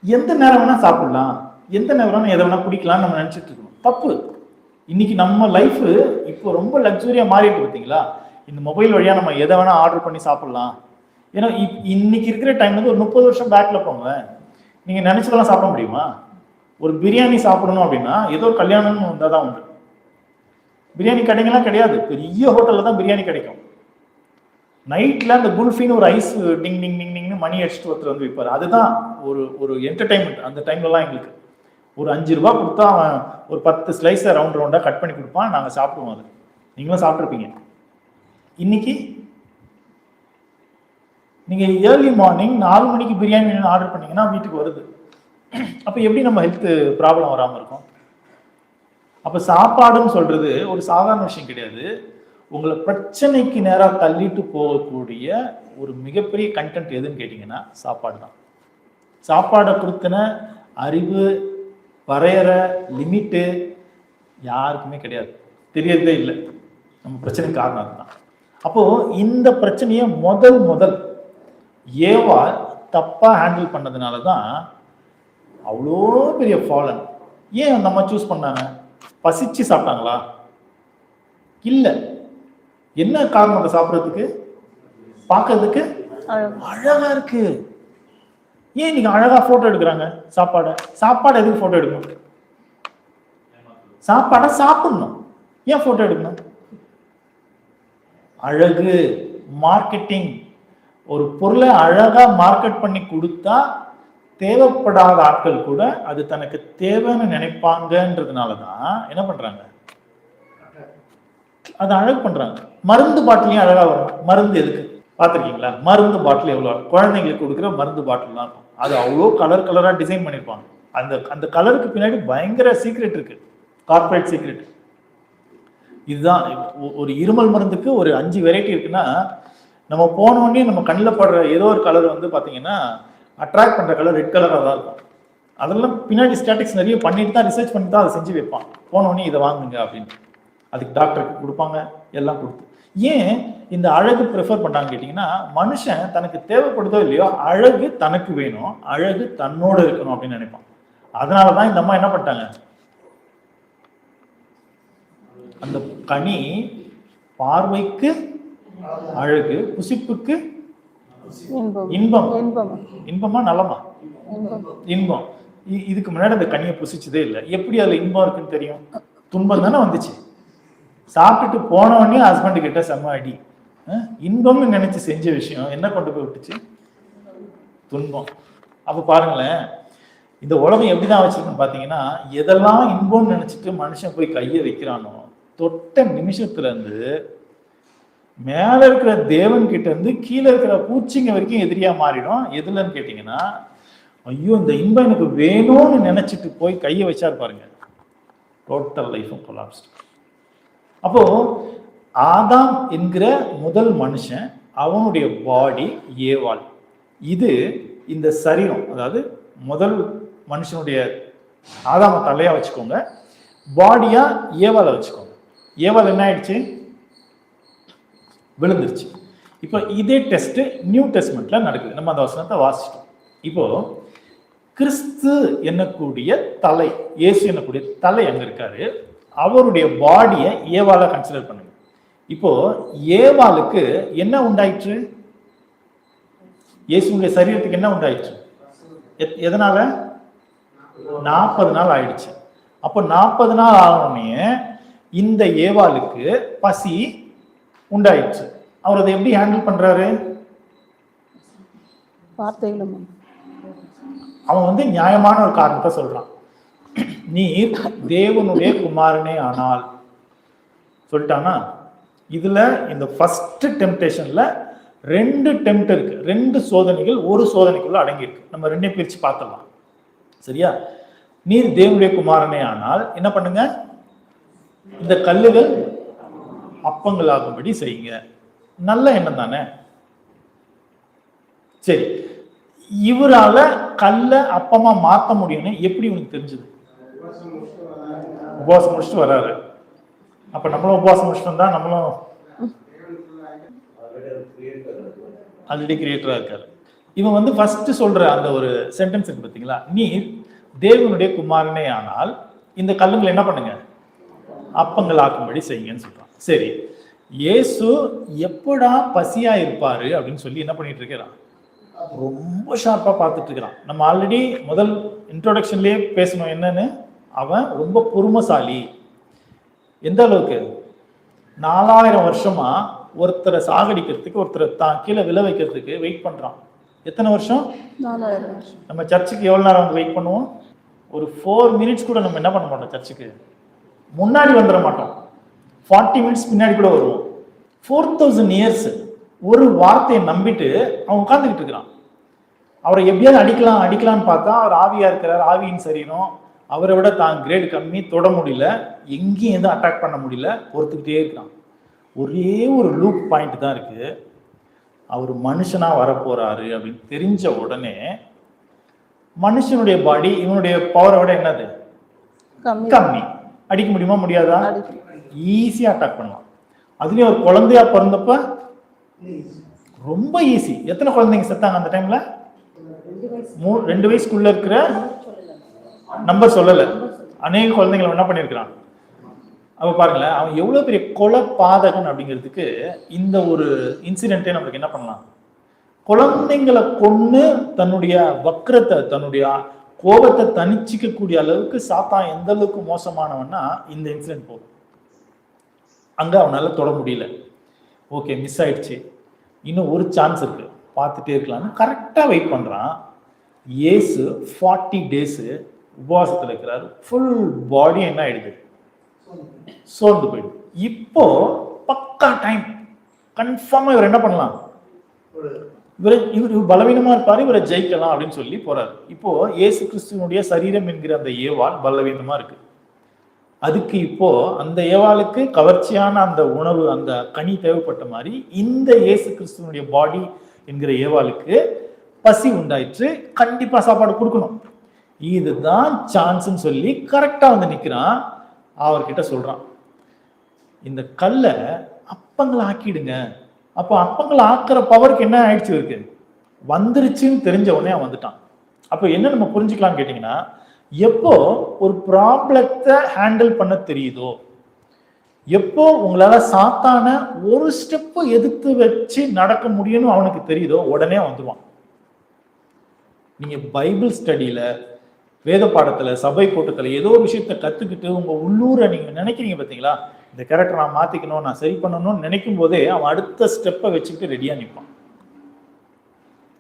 எந்த நேரம் வேணா சாப்பிடலாம், எந்த நேரம் வேணா எதை வேணா குடிக்கலாம்னு நம்ம நினைச்சிட்டு இருக்கோம். தப்பு. இன்னைக்கு நம்ம லைஃப் இப்போ ரொம்ப லக்ஸுரியா மாறிட்டு பார்த்தீங்களா? இந்த மொபைல் வழியா நம்ம எதை வேணா ஆர்டர் பண்ணி சாப்பிடலாம். ஏன்னா இன்னைக்கு இருக்கிற டைம் வந்து ஒரு 30 வருஷம் பேக்ல போங்க, நீங்க நினைச்சதெல்லாம் சாப்பிட முடியுமா? ஒரு பிரியாணி சாப்பிடணும் அப்படின்னா ஏதோ ஒரு கல்யாணம்னு வந்தால் தான் உண்டு. பிரியாணி கடைங்கெல்லாம் கிடையாது, பெரிய ஹோட்டல்ல தான் பிரியாணி கிடைக்கும். நைட்ல அந்த குல்ஃபின்னு ஒரு ஐஸ் டிங் டிங் டிங் டிங்னு மணி அடிச்சுட்டு ஒருத்தர் வந்து விற்பாரு. அதுதான் ஒரு என்டர்டைன்மெண்ட். அந்த டைம்லலாம் எங்களுக்கு ஒரு 5 ரூபா கொடுத்தா அவன் ஒரு 10 ஸ்லைஸை ரவுண்டா கட் பண்ணி கொடுப்பான், நாங்கள் சாப்பிடுவோம். அது நீங்களும் சாப்பிட்ருப்பீங்க. இன்னைக்கு நீங்க ஏர்லி மார்னிங் 4 மணிக்கு பிரியாணி ஆர்டர் பண்ணீங்கன்னா வீட்டுக்கு வருது. அப்ப எப்படி நம்ம ஹெல்த் ப்ராப்ளம் வராம இருக்கும்? அப்ப சாப்பாடுன்னு சொல்றது ஒரு சாதாரண விஷயம் கிடையாது. உங்களை பிரச்சனைக்கு நேராக தள்ளிட்டு போகக்கூடிய ஒரு மிகப்பெரிய கண்டென்ட் எதுன்னு கேட்டீங்கன்னா சாப்பாடு தான். சாப்பாடை கொடுத்தன அறிவு, வரையற லிமிட்டு யாருக்குமே கிடையாது, தெரியறதே இல்லை. நம்ம பிரச்சனைக்கு காரணம் அதுதான். அப்போ இந்த பிரச்சனையை முதல் ஏவா தப்பா ஹேண்டில் பண்ணதுனால தான் அவ்வளோ பெரிய ஃபாலன். ஏன் அந்த அம்மா சூஸ் பண்ணாங்க? பசிச்சு சாப்பிட்டாங்களா? இல்லை. என்ன காரணம் அதை சாப்பிட்றதுக்கு? பார்க்கறதுக்கு அழகா இருக்கு. ஏன் நீங்க அழகா போட்டோ எடுக்கிறாங்க சாப்பாடு எதுக்கு போட்டோ எடுக்கணும்? சாப்பாடை சாப்பிடணும், ஏன் போட்டோ எடுக்கணும்? அழகு, மார்க்கெட்டிங். ஒரு பொருளை அழகா மார்க்கெட் பண்ணி கொடுத்தா தேவைப்படாத ஆட்கள் கூட அது தனக்கு தேவைன்னு நினைப்பாங்கன்றதுனாலதான் என்ன பண்றாங்க? அதை அழகு பண்றாங்க. மருந்து பாட்டிலையும் அழகா வரும். மருந்து எதுக்கு பார்த்துருக்கீங்களா? மருந்து பாட்டில் எவ்வளோ குழந்தைங்களுக்கு கொடுக்குற மருந்து பாட்டில் தான் அது அவ்வளோ கலரா டிசைன் பண்ணியிருப்பாங்க. அந்த கலருக்கு பின்னாடி பயங்கர சீக்ரெட் இருக்கு, கார்பரேட் சீக்ரெட். இதுதான் ஒரு இருமல் மருந்துக்கு ஒரு 5 வெரைட்டி இருக்குன்னா, நம்ம போனோடனே நம்ம கண்ணில் படுற ஏதோ ஒரு கலர் வந்து பார்த்தீங்கன்னா அட்ராக்ட் பண்ணுற கலர் ரெட் கலராக தான் இருக்கும். அதெல்லாம் பின்னாடி ஸ்டாட்டிக்ஸ் நிறைய பண்ணிட்டு தான், ரிசர்ச் பண்ணி தான் அதை செஞ்சு வைப்பான். போனோடனே இதை வாங்குங்க அப்படின்னு அதுக்கு டாக்டருக்கு கொடுப்பாங்க, எல்லாம் கொடுத்து. ஏன் இந்த அழகு ப்ரிஃபர் பண்ணான்னு கேட்டிங்கன்னா, மனுஷன் தனக்கு தேவைப்படுதோ இல்லையோ அழகு தனக்கு வேணும், அழகு தன்னோடு இருக்கணும் அப்படின்னு நினைப்பான். அதனால தான் இந்த அம்மா என்ன பண்ணிட்டாங்க? அந்த கனி பார்வைக்கு அழகு, புசிப்புக்கு இன்பம். இன்பமா நலமா? இன்பம். இதுக்கு முன்னாடி அந்த கனியை புசிச்சதே இல்லை. எப்படி அதுல இன்பம் இருக்குன்னு தெரியும்? துன்பம் தானே வந்துச்சு. சாப்பிட்டுட்டு போனவொடனே ஹஸ்பண்ட் கிட்ட செம்ம அடி. இன்பம்னு நினைச்சு செஞ்ச விஷயம் என்ன கொண்டு போய் விட்டுச்சு? துன்பம். அப்ப பாருங்களேன், இந்த உலகம் எப்படிதான் வச்சிருக்குன்னு பாத்தீங்கன்னா, எதெல்லாம் இன்பம்னு நினைச்சிட்டு மனுஷன் போய் கையை வைக்கிறானோ, தொட்ட நிமிஷத்துல இருந்து மேல இருக்கிற தேவன் கிட்ட இருந்து கீழே இருக்கிற பூச்சிங்க வரைக்கும் எதிரியா மாறிடும். எதுலன்னு கேட்டீங்கன்னா, ஐயோ இந்த இன்பம் எனக்கு வேணும்னு நினைச்சிட்டு போய் கையை வச்சாரு பாருங்க, டோட்டல் லைஃபும் கொலாப்ஸ்ட். அப்போ ஆதாம் என்கிற முதல் மனுஷன், அவனுடைய பாடி ஏவாள். இது இந்த சரீரம், அதாவது முதல் மனுஷனுடைய ஆதாம தலையா வச்சுக்கோங்க, பாடியா ஏவாளை வச்சுக்கோங்க. ஏவாள் என்ன ஆயிடுச்சு? விழுந்துருச்சு. இப்போ இதே டெஸ்ட் நியூ டெஸ்ட்மெண்ட்ல நடக்குது. நம்ம அந்த வசனத்தை வாசிச்சிட்டோம். இப்போ கிறிஸ்து என்னக்கூடிய தலை, இயேசு என்னக்கூடிய தலை அங்க இருக்காரு. அவருடைய பாடியை ஏவாளை கன்சிடர் பண்ணுங்க. இப்போ ஏவாளுக்கு என்ன உண்டாயிற்று? இயேசுடைய சரீரத்துக்கு என்ன உண்டாயிற்று? எதனால? 40 நாள் ஆயிடுச்சு. அப்போ 40 நாள் ஆகணுமே இந்த ஏவாளுக்கு பசி உண்டாயிடுச்சு. அவர் அதை எப்படி ஹேண்டில் பண்றாரு? அவன் நியாயமான ஒரு காரணத்தை சொல்றான். நீ தேவனுடைய குமாரனே ஆனால் சொல்லிட்டானா? இதுல இந்த ஃபர்ஸ்ட் டெம்ப்டேஷன்ல 2 டெம்ப்ட் இருக்கு, 2 சோதனைகள் ஒரு சோதனைக்குள்ள அடங்கி இருக்கு. நம்ம 2 பிரிச்சு பார்த்துடலாம். சரியா? நீர் தேவனுடைய குமாரனே ஆனால் என்ன பண்ணுங்க? இந்த கல்லுகள் அப்பங்களாகும்படி செய்யுங்க. நல்ல எண்ணம் தானே? சரி, இவரால கல்ல அப்பமா மாத்த முடியும்னு எப்படி உனக்கு தெரிஞ்சது? உபவாசம் முடிச்சுட்டு வராரு. அப்ப நம்மளும் உபவாசம் முடிச்சுட்டு வந்தா நம்மளும் ஆல்ரெடி கிரியேட்டரா இருக்காரு. இவன் ஃபர்ஸ்ட் சொல்ற அந்த ஒரு சென்டென்ஸ் இருக்கு பாத்தீங்களா? நீ தேவனுடைய குமாரனே ஆனால் இந்த கல்லுங்களை என்ன பண்ணுங்க? அப்பங்கள் ஆக்கும்படி செய்யுங்கன்னு சொல்றான். சரி, இயேசு எப்படா பசியா இருப்பாரு அப்படின்னு சொல்லி என்ன பண்ணிட்டு இருக்கிறான்? ரொம்ப ஷார்ப்பா பார்த்துட்டு இருக்கிறான். நம்ம ஆல்ரெடி முதல் இன்ட்ரோடக்ஷன்லயே பேசணும் என்னன்னு, அவன் ரொம்ப பொறுமைசாலி. எந்த அளவுக்கு? 4000 வருஷமா ஒருத்தரை சாகடிக்கிறதுக்கு, ஒருத்தரை தான் கீழே விழ வைக்கிறதுக்கு வெயிட் பண்றான். எத்தனை வருஷம்? 4000 வருஷம். நம்ம சர்ச்சுக்கு எவ்வளவு நேரம் வெயிட் பண்ணுவோம்? ஒரு 4 மினிட்ஸ் கூட நம்ம என்ன பண்ண மாட்டோம், சர்ச்சுக்கு முன்னாடி வந்துட மாட்டோம். 40 மினிட்ஸ் பின்னாடி கூட வருவோம். 4000 இயர்ஸ் ஒரு வார்த்தையை நம்பிட்டு அவன் உட்கார்ந்துக்கிட்டு இருக்கிறான். அவரை எப்படியாவது அடிக்கலாம்னு பார்த்தா, அவர் ஆவியா இருக்கிறார், ஆவியின் சரீரம், அவரை விட தான் கிரேடு கம்மி, தொட முடியல, எங்கேயும் எதுவும் அட்டாக் பண்ண முடியல, பொறுத்துக்கிட்டே இருக்கிறான். ஒரே ஒரு லூப் பாயிண்ட் தான் இருக்கு. அவர் மனுஷனா வரப்போறாரு அப்படின்னு தெரிஞ்ச உடனே மனுஷனுடைய பாடி இவனுடைய பவரை விட என்னது? கம்மி. அடிக்க முடியுமா? முடியாதா? ஈஸியா அட்டாக் பண்ணலாம். அதுலயும் ஒரு குழந்தையா பிறந்தப்ப ரொம்ப ஈஸி. எத்தனை குழந்தைங்க செத்தாங்க அந்த டைம்ல? 2 வயசுக்குள்ள இருக்கிற நம்பர் சொல்லல, அநேக குழந்தைங்களை என்ன பண்ணிருக்கிறான். அவ பாருங்களேன், அவன் எவ்வளவு பெரிய கொலை பாதகன் அப்படிங்கிறதுக்கு இந்த ஒரு இன்சிடென்ட்டே நம்மளுக்கு என்ன பண்ணலாம். குழந்தைங்களை கொன்னு தன்னுடைய வக்ரத்தை, தன்னுடைய கோபத்தை தனிச்சிக்க கூடிய அளவுக்கு சாத்தான் எந்த அளவுக்கு மோசமானவன்னா இந்த இன்சிடென்ட் போதும். அங்க அவனால தொட முடியல. ஓகே, மிஸ் ஆயிடுச்சு, இன்னும் ஒரு சான்ஸ் இருக்கு, பார்த்துட்டே இருக்கலாம்னு கரெக்டா வெயிட் பண்றான். இயேசு 40 டேஸ் உபவாசத்துல இருக்கிறாரு. ஃபுல் பாடி என்ன ஆயிடுது? சோர்ந்து போயிடுது. இப்போ பக்கா டைம், கன்ஃபார்மா இவர் என்ன பண்ணலாம், இவர் பலவீனமா இருப்பாரு, இவரை ஜெயிக்கலாம் அப்படின்னு சொல்லி போறாரு. இப்போ இயேசு கிறிஸ்துவனுடைய சரீரம் என்கிற அந்த ஏவாள் பலவீனமா இருக்கு. அதுக்கு இப்போ அந்த ஏவாளுக்கு கவர்ச்சியான அந்த உணவு, அந்த கனி தேவைப்பட்ட மாதிரி இந்த இயேசு கிறிஸ்துவனுடைய பாடி என்கிற ஏவாளுக்கு பசி உண்டாயிற்று. கண்டிப்பா சாப்பாடு கொடுக்கணும். இதுதான் சான்ஸ்ன்னு சொல்லி கரெக்டா நிக்கிறான். அவர்கிட்ட சொல்றான், இந்த கல்லை அப்பங்களை ஆக்கிடுங்க. அப்போ அப்பங்களை ஆக்குற பவருக்கு என்ன ஆயிடுச்சு இருக்கு, வந்துருச்சுன்னு தெரிஞ்ச உடனே அவன் வந்துட்டான். அப்போ என்ன நம்ம புரிஞ்சுக்கலாம் கேட்டீங்கன்னா, எப்போ ஒரு ப்ராப்ளத்தை ஹேண்டில் பண்ண தெரியுதோ, எப்போ உங்களால சாத்தான ஒரு ஸ்டெப்பு எதிர்த்து வச்சு நடக்க முடியும்னு அவனுக்கு தெரியுதோ உடனே வந்துடுவான். நீங்க பைபிள் ஸ்டடியில, வேத பாடத்துல, சபை கூட்டத்துல ஏதோ ஒரு விஷயத்த கத்துக்கிட்டு உங்க உள்ளூரை நீங்க நினைக்கிறீங்க பார்த்தீங்களா, இந்த கேரக்டர் நான் மாத்திக்கணும், நான் சரி பண்ணணும்னு நினைக்கும் போதே அவன் அடுத்த ஸ்டெப்பை வச்சுக்கிட்டு ரெடியா நிற்பான்.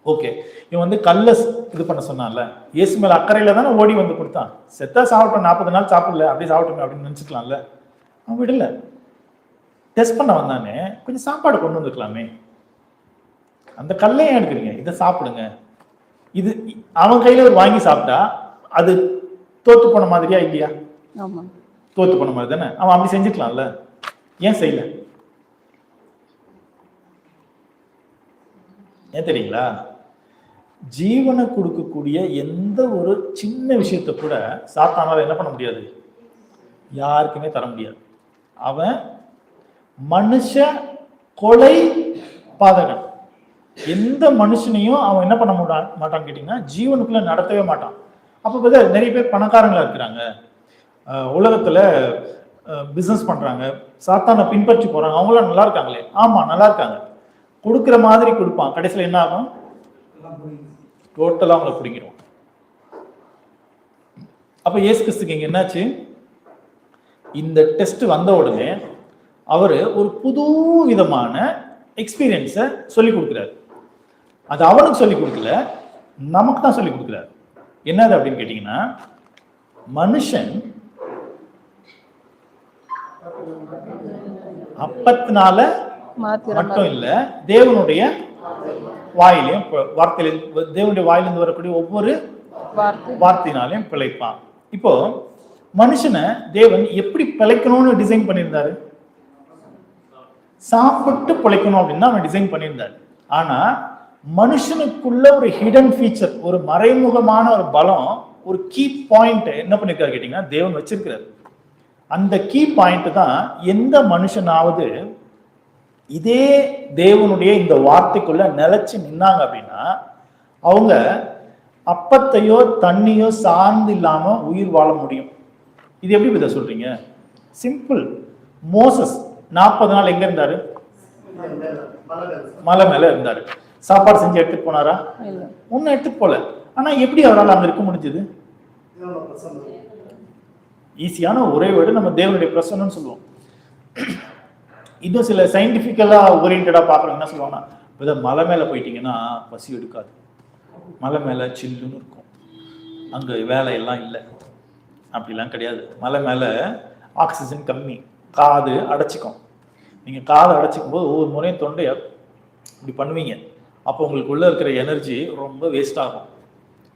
ஓகே, இவன் கல்ல இது பண்ண சொன்னான்ல, இயேசு மேல அக்கறையில தானே ஓடி வந்து கொடுத்தான். செத்தா சாப்பிட்டோம், 40 நாள் சாப்பிடல, அப்படியே சாப்பிட்டோம் அப்படின்னு நினைச்சுக்கலாம்ல. அவன் விடல, டெஸ்ட் பண்ண வந்தானே, கொஞ்சம் சாப்பாடு கொண்டு வந்துக்கலாமே, அந்த கல்லையே எடுக்கிறீங்க, இதை சாப்பிடுங்க. இது அவன் கையில வாங்கி சாப்பிட்டா அது தோத்து போன மாதிரியா இல்லையா? தோத்து போன மாதிரி தானே. அவன் அப்படி செஞ்சுக்கலாம்ல, ஏன் செய்யல? ஏன் தெரியுங்களா? ஜீவனை கொடுக்கக்கூடிய எந்த ஒரு சின்ன விஷயத்தை கூட சாத்தானால என்ன பண்ண முடியாது, யாருக்குமே தர முடியாது. அவன் மனுஷ கொலை பாதகன். எந்த மனுஷனையும் அவன் என்ன பண்ண மாட்டான்னு கேட்டீங்கன்னா ஜீவனுக்குள்ள நடத்தவே மாட்டான். அப்ப நிறைய பேர் பணக்காரங்களா இருக்கிறாங்க, உலகத்துல பிசினஸ் பண்றாங்க, சாத்தானை பின்பற்றி போறாங்க, அவங்களாம் நல்லா இருக்காங்களே. ஆமா நல்லா இருக்காங்க, கொடுக்குற மாதிரி கொடுப்பான், கடைசியில் என்ன ஆகும், டோட்டலா அவங்களை பிடிக்கிறோம். அப்ப இயேசு கிறிஸ்துக்கு இங்க என்னாச்சு, இந்த டெஸ்ட் வந்த உடனே அவரு ஒரு புது விதமான எக்ஸ்பீரியன்ஸை சொல்லி கொடுக்குறாரு. அது அவனுக்கு சொல்லி கொடுக்கல, நமக்கு தான் சொல்லி கொடுக்குறாரு. என்னது அப்படின்னு கேட்டீங்கன்னா, மனுஷன் அப்பத்தினால மட்டும் இல்ல, தேவனுடைய வாயிலையும் வார்த்தையில, தேவனுடைய வாயிலிருந்து வரக்கூடிய ஒவ்வொரு வார்த்தையினாலையும் பிழைப்பான். இப்போ மனுஷனை தேவன் எப்படி பிழைக்கணும்னு டிசைன் பண்ணியிருந்தாரு? சாப்பிட்டு பிழைக்கணும் அப்படின்னு அவன் டிசைன் பண்ணியிருந்தாரு. ஆனா மனுஷனுக்குள்ள ஒரு ஹிடன் ஃபீச்சர், ஒரு மறைமுகமான ஒரு பலம், ஒரு கீ பாயிண்ட் என்ன பண்ணிருக்காரு கேட்டீங்கன்னா தேவன் வச்சிருக்கிறார். அந்த கீ பாயிண்ட் தான் எந்த மனுஷனாவது இதே தேவனுடைய இந்த வார்த்தைக்குள்ள நிலைச்சு நின்னாங்க அப்படின்னா அவங்க அப்பத்தையோ தண்ணியோ சார்ந்து இல்லாம உயிர் வாழ முடியும். இது எப்படி இதை சொல்றீங்க? சிம்பிள். மோசஸ் 40 நாள் எங்க இருந்தாரு? மலை மேல இருந்தாரு. சாப்பாடு செஞ்சு எடுத்துட்டு போனாரா? ஒன்னும் எடுத்துட்டு போல. ஆனா எப்படி அவரால் அங்க இருக்க முடிஞ்சது? ஈஸியான ஒரே வேர்டு நம்ம தேவனுடைய பிரசன்னம்னு சொல்லுவோம். இன்னும் சில சயின்டிபிக்கலா ஓரியன்டா பாக்குறவங்க என்ன சொல்லுவாங்கன்னா, மலை மேல போயிட்டீங்கன்னா பசி எடுக்காது, மலை மேல சில்லுன்னு இருக்கும், அங்க வேலையெல்லாம் இல்லை. அப்படிலாம் கிடையாது. மலை மேல ஆக்சிஜன் கம்மி, காது அடைச்சிக்கும். நீங்க காது அடைச்சிக்கும் போது ஒவ்வொரு முறையும் தொண்டைய இப்படி பண்ணுவீங்க, அப்போ உங்களுக்கு உள்ள இருக்கிற எனர்ஜி ரொம்ப வேஸ்ட் ஆகும்,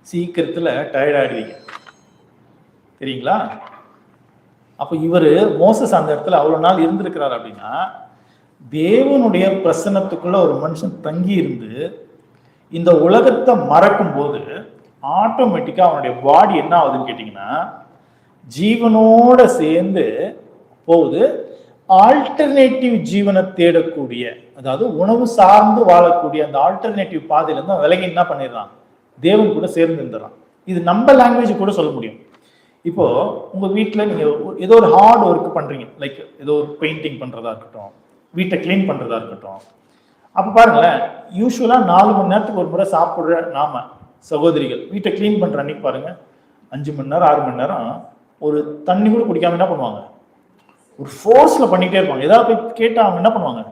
சீக்கிரத்துல டயர்ட் ஆயிடுவீங்க. தெரியுங்களா? அப்போ இவரு மோசஸ் அந்த இடத்துல அவ்வளவு நாள் இருந்திருக்கிறார் அப்படின்னா, தேவனுடைய பிரசன்னத்துக்குள்ள ஒரு மனுஷன் தங்கி இருந்து இந்த உலகத்தை மறக்கும் போது ஆட்டோமேட்டிக்கா அவனுடைய பாடி என்ன ஆகுதுன்னு கேட்டீங்கன்னா ஜீவனோட சேர்ந்து போகுது. ஆல்டர்னேட்டிவ் ஜீவனை தேடக்கூடிய, அதாவது உணவு சார்ந்து வாழக்கூடிய அந்த ஆல்டர்னேட்டிவ் பாதையில இருந்து விலகி என்ன பண்ணிடுறான், தேவன் கூட சேர்ந்து இருந்துறான். இது நம்ம லாங்குவேஜ் கூட சொல்ல முடியும். இப்போ உங்க வீட்டில் நீங்க ஏதோ ஒரு ஹார்ட் ஒர்க் பண்றீங்க, லைக் ஏதோ ஒரு பெயிண்டிங் பண்றதா இருக்கட்டும், வீட்டை கிளீன் பண்றதா இருக்கட்டும். அப்ப பாருங்களேன், யூஸ்வலா 4 மணி நேரத்துக்கு ஒரு முறை சாப்பிடுற நாம சகோதரிகள் வீட்டை கிளீன் பண்ற அன்னைக்கு பாருங்க 5 மணி நேரம் 6 மணி நேரம் ஒரு தண்ணி கூட குடிக்காம என்ன பண்ணுவாங்க, ஒரு ஃபோர்ஸ்ல பண்ணிட்டே இருப்பாங்க. ஏதாவது போய் கேட்டா அவங்க என்ன பண்ணுவாங்க,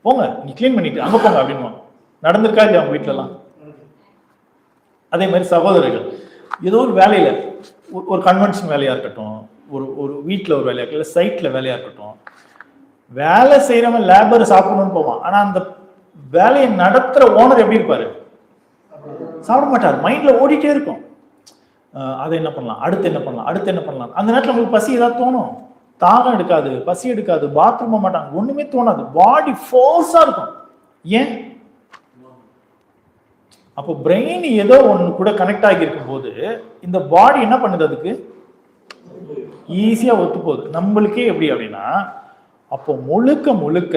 போங்க நீ கிளீன் பண்ணிட்டு அங்க போங்க அப்படின்வாங்க. நடந்திருக்கா இல்லையா அவங்க வீட்டுல எல்லாம்? அதே மாதிரி சகோதரர்கள் ஏதோ ஒரு வேலையில, ஒரு கன்வென்ஷன் வேலையா இருக்கட்டும், ஒரு வீட்டில் ஒரு வேலையா இருக்கட்டும், இல்லை சைட்ல வேலையா இருக்கட்டும், வேலை செய்யறவன் லேபர் சாப்பிடணும்னு போவான். ஆனா அந்த வேலையை நடத்துற ஓனர் எப்படி இருப்பாரு? சாப்பிட மாட்டார், மைண்ட்ல ஓடிட்டே இருக்கும். அதை என்ன பண்ணலாம், அடுத்து என்ன பண்ணலாம், அடுத்து என்ன பண்ணலாம். அந்த நேரத்தில் உங்களுக்கு பசி ஏதாவது தோணும், தாகம் எடுக்காது, பசி எடுக்காது, பாத்ரூம் மாட்டாங்க, ஒண்ணுமே தோணாது, பாடி ஃபோர்ஸா இருக்கும். ஏன்? அப்போ பிரெயின் ஏதோ ஒன்று கூட கனெக்ட் ஆகி இருக்கும் போது இந்த பாடி என்ன பண்ணுது, அதுக்கு ஈஸியா ஒத்து போகுது. நம்மளுக்கே எப்படி அப்படின்னா, அப்போ முழுக்க முழுக்க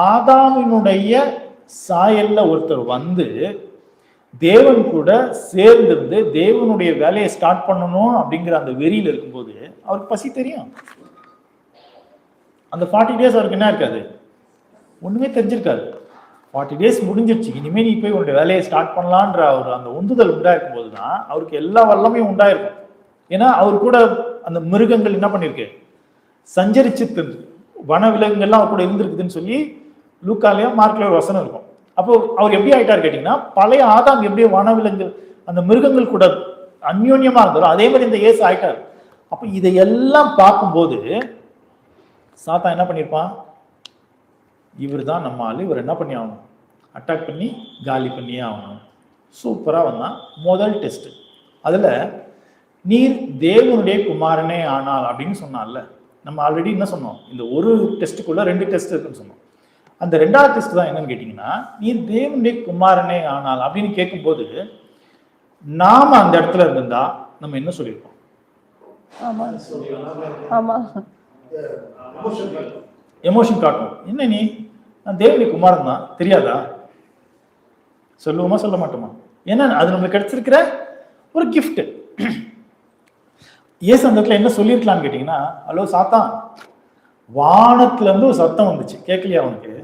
ஆதாமினுடைய சாயல்ல ஒருத்தர் வந்து தேவன் கூட சேர்ந்திருந்து தேவனுடைய வேலையை ஸ்டார்ட் பண்ணணும் அப்படிங்கிற அந்த வெறியில இருக்கும்போது அவருக்கு பசி தெரியும். அந்த 40 டேஸ் அவருக்கு என்ன இருக்காது, ஒண்ணுமே தெரிஞ்சிருக்காது. 40 டேஸ் முடிஞ்சிருச்சு, இனிமே நீ போய் உன்னுடைய வேலையை ஸ்டார்ட் பண்ணலான்ற ஒரு அந்த உந்துதல் உண்டாயிருக்கும் போதுதான் அவருக்கு எல்லா வல்லமையும் உண்டாயிருக்கும். ஏன்னா அவர் கூட அந்த மிருகங்கள் என்ன பண்ணிருக்கு, சஞ்சரிச்சு வன விலங்குகள்லாம் அவர் கூட இருந்திருக்குதுன்னு சொல்லி லூக்காலையும் மார்க்ல ஒரு வசனம் இருக்கும். அப்போ அவர் எப்படி ஆயிட்டார் கேட்டீங்கன்னா, பழைய ஆதாம் எப்படி வனவிலங்கு அந்த மிருகங்கள் கூட அந்யோன்யமா இருந்தாரோ அதே மாதிரி இந்த இயேசு ஆயிட்டார். அப்ப இதையெல்லாம் பார்க்கும்போது சாத்தான் என்ன பண்ணிருப்பான், இவர் தான் நம்ம ஆளு, இவர் என்ன பண்ணி ஆகணும், அட்டாக் பண்ணி காலி பண்ணியே ஆகணும். சூப்பரா வந்தான் முதல் டெஸ்ட். அதுல நீர் தேவனுடைய குமாரனே ஆனால் அப்படின்னு சொன்னால, நம்ம ஆல்ரெடி என்ன சொன்னோம், இந்த ஒரு டெஸ்ட்டுக்குள்ள 2 டெஸ்ட் இருக்குன்னு சொன்னோம். அந்த 2வது டெஸ்ட் தான் என்னன்னு கேட்டீங்கன்னா, நீர் தேவனுடைய குமாரனே ஆனால் அப்படின்னு கேட்கும்போது நாம அந்த இடத்துல இருந்தா நம்ம என்ன சொல்லியிருப்போம்? எமோஷன் காட்டும். என்ன நீ, நான் தேவனுடைய குமாரன் தான், தெரியாதா? சொல்லுவோமா சொல்ல மாட்டோமா? ஏன்னா அது நம்மளுக்கு கிடைச்சிருக்கிற ஒரு கிஃப்ட். ஏசு அந்த இடத்துல என்ன சொல்லியிருக்கலாம்னு கேட்டீங்கன்னா, ஹலோ சாத்தான், வானத்துல இருந்து ஒரு சத்தம் வந்துச்சு, கேட்கலையா அவனுக்கு?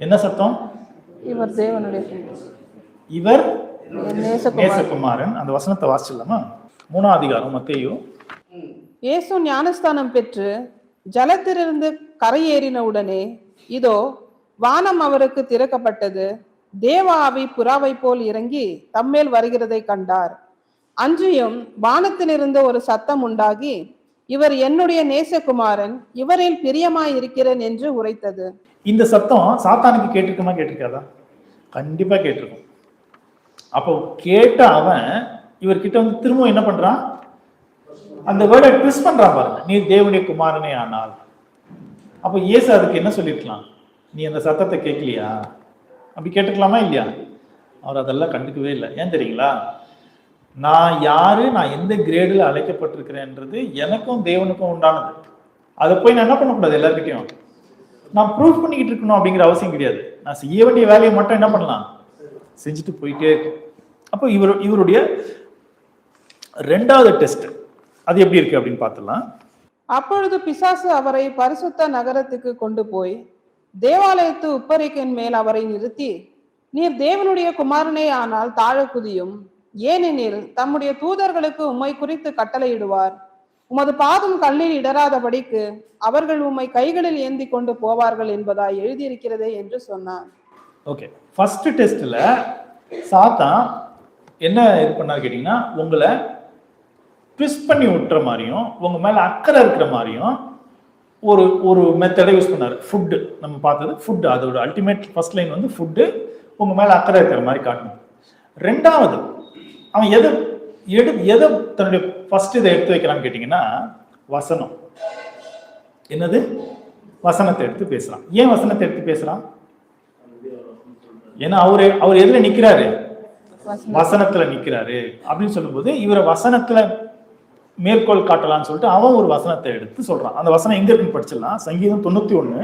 என்ன சத்தம்? இவர் தேவனுடைய இவர் நேசகுமாரன். அந்த வசனத்தை வாசிச்சலாமா? 3ஆம் அதிகாரம் மத்தேயு. இயேசு ஞானஸ்தானம் பெற்று ஜலத்திலிருந்து கரையேறின உடனே இதோ வானம் அவருக்கு திறக்கப்பட்டது, தேவ ஆவி புறாவை போல் இறங்கி தம்மேல் வருகிறதை கண்டார். அன்றியும் வானத்திலிருந்து ஒரு சத்தம் உண்டாகி, இவர் என்னுடைய நேசகுமாரன், இவரில் பிரியமாய் இருக்கிறேன் என்று உரைத்தது. இந்த சத்தம் சாத்தானுக்கு கேட்டிருக்குமா கேட்டிருக்காதா? கண்டிப்பா கேட்டிருக்கும். அப்போ கேட்ட அவன் இவர்கிட்ட வந்து திரும்ப என்ன பண்றான், அந்த வேர்டை ட்விஸ்ட் பண்றான் பாருங்க, நீ தேவனுடைய குமாரனே ஆனால். அப்போ இயேசு அதுக்கு என்ன சொல்லிருக்கலாம், நீ அந்த சத்தத்தை கேட்கலையா அப்படி கேட்டுக்கலாமா இல்லையா? அவர் அதெல்லாம் கண்டுக்கவே இல்லை. ஏன் தெரியுங்களா? நான் யாரு, நான் எந்த கிரேடில் அழைக்கப்பட்டிருக்கிறேன்றது எனக்கும் தேவனுக்கும் உண்டானது. அதை போய் நான் என்ன பண்ணக்கூடாது, எல்லாருக்கிட்டையும் நான் ப்ரூவ் பண்ணிக்கிட்டு இருக்கணும் அப்படிங்கிற அவசியம் கிடையாது. நான் செய்ய வேண்டிய வேலையை மட்டும் என்ன பண்ணலாம், செஞ்சுட்டு போயிட்டே இருக்கும். அப்போ இவருடைய 2வது டெஸ்ட் அது எப்படி இருக்கு அப்படின்னு பார்த்துலாம். அப்பொழுது பிசாசு அவரை பரிசுத்த நகரத்துக்கு கொண்டு போய் தேவாலயத்து உப்பரிக்கையின் மேல் அவரை நிறுத்தி, நீர் தேவனுடைய குமாரனே ஆனால் தாழ குதியும், ஏனெனில் தம்முடைய தூதர்களுக்கு உம்மை குறித்து கட்டளையிடுவார், உமது பாதம் கல்லில் இடராதபடிக்கு அவர்கள் உம்மை கைகளில் ஏந்தி கொண்டு போவார்கள் என்பதாய் எழுதியிருக்கிறதே என்று சொன்னார். ஓகே, ஃபர்ஸ்ட் டெஸ்ட்ல சாத்தான் என்ன இது பண்ணாரு கேட்டீங்கன்னா, உங்களை ட்விஸ்ட் பண்ணி விட்டுற மாதிரியும் உங்க மேல அக்கறை இருக்கிற மாதிரியும் ஒரு மெத்தடை யூஸ் பண்ணாரு. ஃபுட்டு, நம்ம பார்த்தது ஃபுட்டு, அதோட அல்டிமேட் ஃபர்ஸ்ட் லைன் வந்து ஃபுட்டு, உங்க மேல அக்கறை இருக்கிற மாதிரி காட்டணும். 2வது அவன் எதை தன்னுடைய ஃபர்ஸ்ட் இதை எடுத்து வைக்கிறான்னு கேட்டீங்கன்னா, வசனம். என்னது? வசனத்தை எடுத்து பேசுறான். ஏன் வசனத்தை எடுத்து பேசுறான்? ஏன்னா அவர் எதுல நிக்கிறாரு, வசனத்துல நிக்கிறாரு அப்படின்னு சொல்லும்போது இவரை வசனத்துல மேற்கோள் காட்டலாம்னு சொல்லிட்டு அவன் ஒரு வசனத்தை எடுத்து சொல்றான். அந்த வசனம் எங்க இருக்குன்னு படிச்சிடலாம். சங்கீதம் 91:11.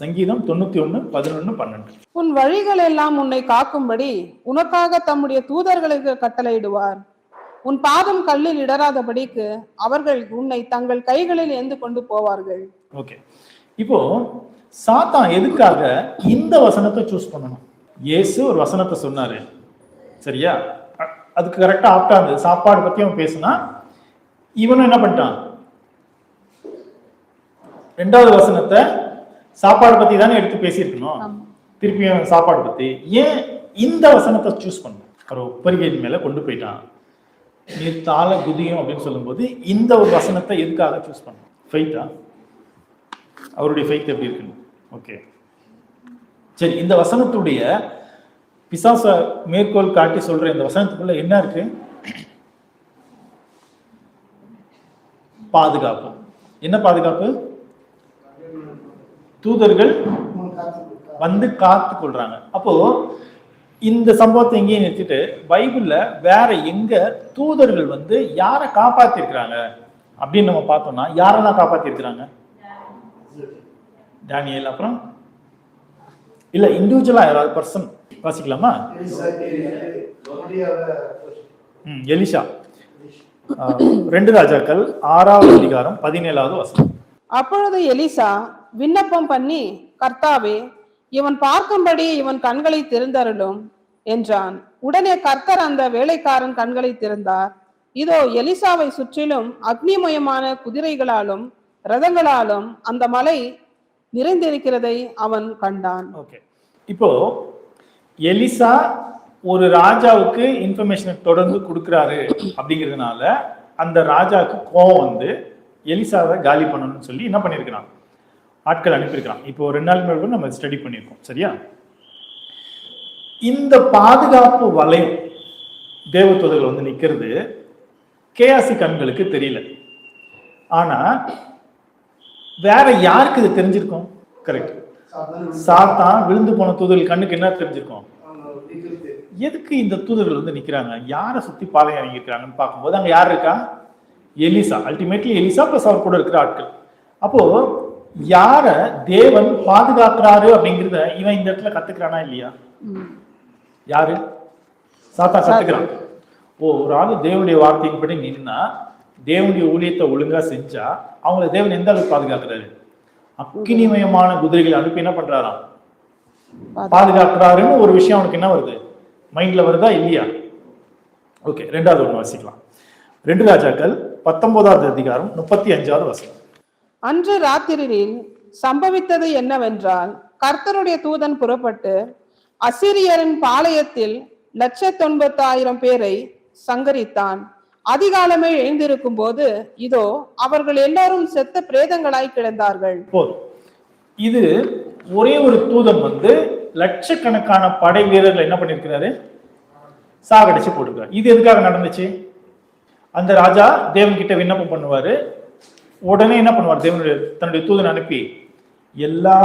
சங்கீதம் 91:11-12. உன் வழிகள் எல்லாம் உன்னை காக்கும்படி உனக்காக தம்முடைய தூதர்களுக்கு கட்டளையிடுவார், உன் பாதம் கல்லில் இடராதபடிக்கு அவர்கள் உன்னை தங்கள் கைகளில் ஏந்து கொண்டு போவார்கள். ஓகே, இப்போ சாத்தான் எதுக்காக இந்த வசனத்தை சூஸ் பண்ணணும்? இயேசு ஒரு வசனத்தை சொன்னாரு, சரியா? அதுக்கு கரெக்டா ஆப்டா இருந்தது. சாப்பாடு பத்தி அவன் பேசினா, இவனும் என்ன பண்ணிட்டான், 2வது வசனத்தை சாப்பாடு பத்தி தானே எடுத்து பேசியிருக்கணும், திருப்பியும் சாப்பாடு பத்தி. ஏன் இந்த வசனத்தை சூஸ் பண்ண? ஒரு உப்பரிகையின் மேல கொண்டு போயிட்டான், நீ தாள குதியும் அப்படின்னு சொல்லும்போது இந்த ஒரு வசனத்தை எதுக்காக சூஸ் பண்ண? ஃபெய்த்தா? அவருடைய ஃபெய்த் எப்படி இருக்குன்னு. ஓகே, சரி, இந்த வசனத்துடைய பிசாச மேற்கோள் காட்டி சொல்ற இந்த வசனத்துக்குள்ள என்ன இருக்கு? பாதுகாப்பு. என்ன பாதுகாப்பு? தூதர்கள் வந்து காத்து கொள்றாங்க. அப்போ இந்த சம்பவத்தை எங்கேயும் நிறுத்திட்டு பைபிள்ல வேற எங்க தூதர்கள் வந்து யாரை காப்பாத்தி இருக்கிறாங்க அப்படின்னு நம்ம பார்த்தோம்னா, யாரெல்லாம் காப்பாத்தி இருக்கிறாங்க? தானியேல், அப்புறம் இல்ல இண்டிவிஜுவலா யாராவது பர்சன் வாசிக்கலாமா? எலிஷா. 2 ராஜாக்கள் 6வது அதிகாரம் 17வது வசனம். அப்பொழுது எலிசா விண்ணப்பம் பண்ணி, கர்த்தாவே, இவன் பார்க்கும்படி இவன் கண்களை திறந்தருளும் என்றான். உடனே கர்த்தர் அந்த வேலைக்காரன் கண்களை திறந்தார். இதோ எலிசாவை சுற்றிலும் அக்னிமயமான குதிரைகளாலும் ரதங்களாலும் அந்த மலை நிறைந்திருக்கிறதை அவன் கண்டான். ஓகே, இப்போ எலிசா ஒரு ராஜாவுக்கு இன்ஃபர்மேஷனை தொடர்ந்து கொடுக்குறாரு அப்படிங்கிறதுனால அந்த ராஜாவுக்கு கோவம் வந்து எலிசாவை காலி பண்ணணும்னு சொல்லி என்ன பண்ணியிருக்கிறான், ஆட்கள் அனுப்பியிருக்கிறான். இப்போ 2 நாள் மேலே நம்ம ஸ்டடி பண்ணியிருக்கோம், சரியா? இந்த பாதுகாப்பு வளையம் தேவதூதர்கள் வந்து நிக்கிறது கேயாசி கண்களுக்கு தெரியல. ஆனா வேற யாருக்கு இது தெரிஞ்சிருக்கும்? கரெக்ட், சாத்தான் விழுந்து போன தூதர்கள் கண்ணுக்கு என்ன தெரிஞ்சிருக்கும்? எதுக்கு இந்த தூதர்கள் வந்து நிக்கிறாங்க, யாரை சுத்தி பாளையம் இறங்கி இருக்கிறாங்கன்னு பார்க்கும்போது அங்க யார் இருக்கா? எலிசா. அல்டிமேட்லி எலிசா பிளஸ் அவர் கூட இருக்கிற ஆட்கள். அப்போ யார தேவன் பாதுகாக்கிறாரு அப்படிங்கிறத இவன் இந்த இடத்துல கத்துக்கிறானா இல்லையா? யாரு? சாத்தா கத்துக்கிறான். ஒரு ஆளு தேவனுடைய வார்த்தையின்படி நின்னா, தேவனுடைய ஊழியத்தை ஒழுங்கா செஞ்சா அவங்கள தேவன் எந்த அளவுக்கு பாதுகாக்கிறாரு? அக்கினிமயமான குதிரைகள் அனுப்பி என்ன பண்றாராம்? பாதுகாக்கிறாருன்னு ஒரு விஷயம் அவனுக்கு என்ன வருது? மைண்ட்ல வருதா இல்லையா? ஓகே, ரெண்டாவது ஒண்ணு வாசிக்கலாம். 2 ராஜாக்கள் 19வது அதிகாரம் 35வது வசனம். அன்று ராத்திரியில் சம்பவித்தது என்னவென்றால், கர்த்தருடைய தூதன் புறப்பட்டு அசிரியரின் பாளையத்தில் 1,90,000 பேரை சங்கரித்தான். அதிகாலமே எழுந்திருக்கும் போது இதோ அவர்கள் எல்லாரும் செத்த பிரேதங்களாய் கிடந்தார்கள். இது ஒரே ஒரு தூதன் வந்து லட்சக்கணக்கான படை வீரர்கள் என்ன பண்ணிருக்கிறாரு? சாகடிச்சு போட்டுக்கிறார். இது எதுக்காக நடந்துச்சு? அந்த ராஜா தேவன் கிட்ட விண்ணப்பம் பண்ணுவாரு. உடனே என்ன பண்ணுவார்? தேவனுடைய தன்னுடைய தூதன் அனுப்பி எல்லா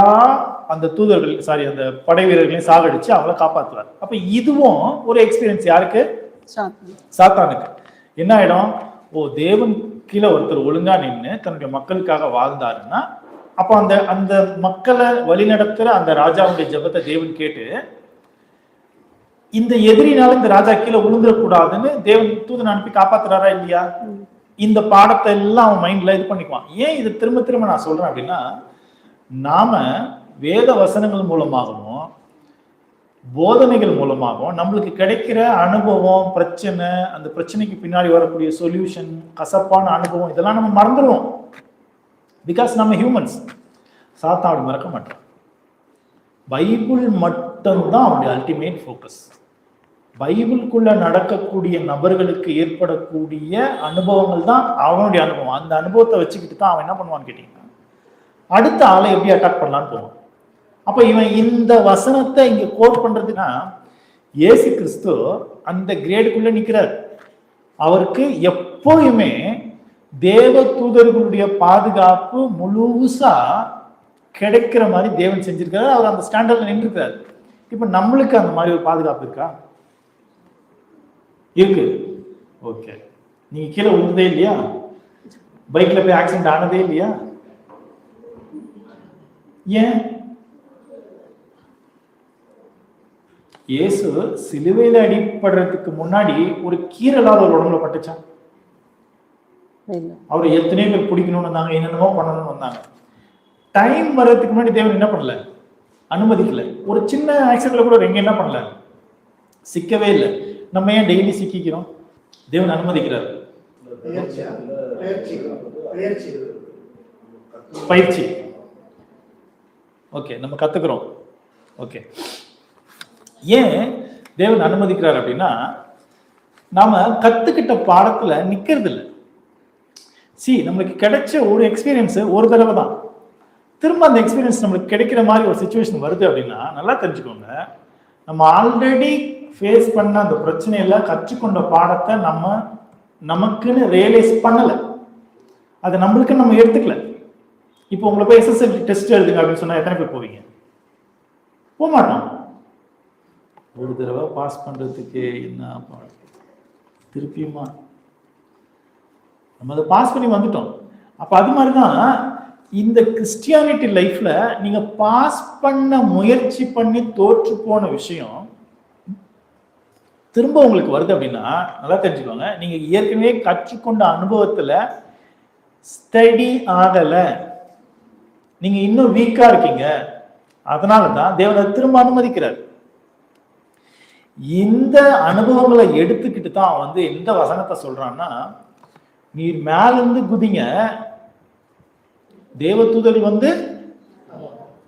அந்த தூதர்கள் அந்த படை வீரர்களையும் சாகடிச்சு அவங்கள காப்பாற்றுவார். அப்ப இதுவும் ஒரு எக்ஸ்பீரியன்ஸ் யாருக்கு? சாத்தானுக்கு. என்ன ஆயிடும்? தேவன் கீழே ஒருத்தர் ஒழுங்கா நின்று தன்னுடைய மக்களுக்காக வாழ்ந்தாருன்னா, அப்ப அந்த மக்களை வழிநடத்துற அந்த ராஜாவுடைய ஜெபத்தை தேவன் கேட்டு இந்த எதிரினால இந்த ராஜா கீழே விழுந்துடக்கூடாதுன்னு தேவன் தூதன் அனுப்பி காப்பாத்துறாரா இல்லையா? இந்த பாடத்தை எல்லாம் அவன் மைண்ட்ல இது பண்ணிக்குவான். ஏன் இது திரும்ப திரும்ப நான் சொல்றேன் அப்படின்னா, நாம வேத வசனங்கள் மூலமாகவும் போதனைகள் மூலமாகவும் நம்மளுக்கு கிடைக்கிற அனுபவம், பிரச்சனை, அந்த பிரச்சனைக்கு பின்னாடி வரக்கூடிய சொல்யூஷன், கசப்பான அனுபவம், இதெல்லாம் நம்ம மறந்துடுவோம். பிகாஸ் நம்ம ஹியூமன்ஸ். சாத்தான் அப்படி மறக்க மாட்டோம். பைபிள் மட்டும்தான் அவனுடைய அல்டிமேட் ஃபோக்கஸ். பைபிளுக்குள்ள நடக்கக்கூடிய நபர்களுக்கு ஏற்படக்கூடிய அனுபவங்கள் தான் அவனுடைய அனுபவம். அந்த அனுபவத்தை வச்சுக்கிட்டு தான் அவன் என்ன பண்ணுவான்னு கேட்டீங்கன்னா, அடுத்த ஆளை எப்படி அட்டாக் பண்ணலான்னு போவான். அப்ப இவன் இந்த வசனத்தை இங்க கோட் பண்றதுன்னா, இயேசு கிறிஸ்து அந்த கிரேடுக்குள்ள நிக்கிறார். அவருக்கு எப்போயுமே தேவ தூதர்களுடைய பாதுகாப்பு முழுசா கிடைக்கிற மாதிரி தேவன் செஞ்சிருக்காரு. அவர் அந்த ஸ்டாண்டர்ட்ல நின்றுருக்காரு. இப்ப நம்மளுக்கு அந்த மாதிரி ஒரு பாதுகாப்பு இருக்கா? இருக்கு. ஓகே, நீங்க கீழே விழுந்ததே இல்லையா? பைக்ல போய் ஆக்சிடென்ட் ஆனதே இல்லையா? ஏன்? இயேசு சிலுவையில அடிப்படுறதுக்கு முன்னாடி ஒரு கீரலாத ஒரு உடம்புல பட்டுச்சா? அவரை எத்தனையோ பேர் பிடிக்கணும்னு வந்தாங்க, என்னென்னமோ பண்ணணும்னு வந்தாங்க. டைம் வர்றதுக்கு முன்னாடி தேவன் என்ன பண்ணல? அனுமதிக்கல. ஒரு சின்ன ஆக்சிடென்ட்ல கூட எங்க என்ன பண்ணல? சிக்கவே இல்லை. நம்ம ஏன் டெய்லி சிக்கிக்கிறோம்? தேவன் அனுமதிக்கிறார். பயிற்சி. ஓகே, நம்ம கத்துக்கிறோம். ஓகே, ஏன் தேவன் அனுமதிக்கிறார் அப்படின்னா, நாம கத்துக்கிட்ட பாடத்துல நிக்கிறது இல்லை. நம்மளுக்கு கிடைச்ச ஒரு எக்ஸ்பீரியன்ஸ் ஒரு தடவை தான். திரும்ப அந்த எக்ஸ்பீரியன்ஸ் நம்மளுக்கு கிடைக்கிற மாதிரி ஒரு சிச்சுவேஷன் வருது அப்படின்னா, நல்லா தெரிஞ்சுக்கோங்க, நம்ம ஆல்ரெடி ஃபேஸ் பண்ண அந்த பிரச்சனையில கற்றுக்கொண்ட பாடத்தை நமக்குன்னு ரியலைஸ் பண்ணல. அது நம்மளுக்கு நம்ம எடுத்துக்கல. இப்போ உங்களை போய் எஸ்எஸ்எல்சி டெஸ்ட் எழுதுங்க அப்படின்னு சொன்னா எத்தனை பேர் போவீங்க? போக மாட்டோம். ஒரு தடவை பாஸ் பண்றதுக்கு என்ன பாடம்? திருப்பியுமா? நம்ம அதை பாஸ் பண்ணி வந்துட்டோம். அப்ப அது மாதிரிதான் இந்த கிறிஸ்டியானிட்டி லைஃப்ல நீங்க பாஸ் பண்ண முயற்சி பண்ணி தோற்று போன விஷயம் திரும்ப உங்களுக்கு வருது அப்படின்னா, நல்லா தெரிஞ்சுக்கோங்க, நீங்க ஏற்கனவே கற்றுக்கொண்ட அனுபவத்துல ஸ்டடி ஆகல, நீங்க இன்னும் வீக்கா இருக்கீங்க. அதனாலதான் தேவன் திரும்ப அனுமதிக்கிறார். இந்த அனுபவங்களை எடுத்துக்கிட்டு தான் வந்து எந்த வசனத்தை சொல்றான்னா, நீர் மேல இருந்து குதிங்க, தேவதூதர்கள் வந்து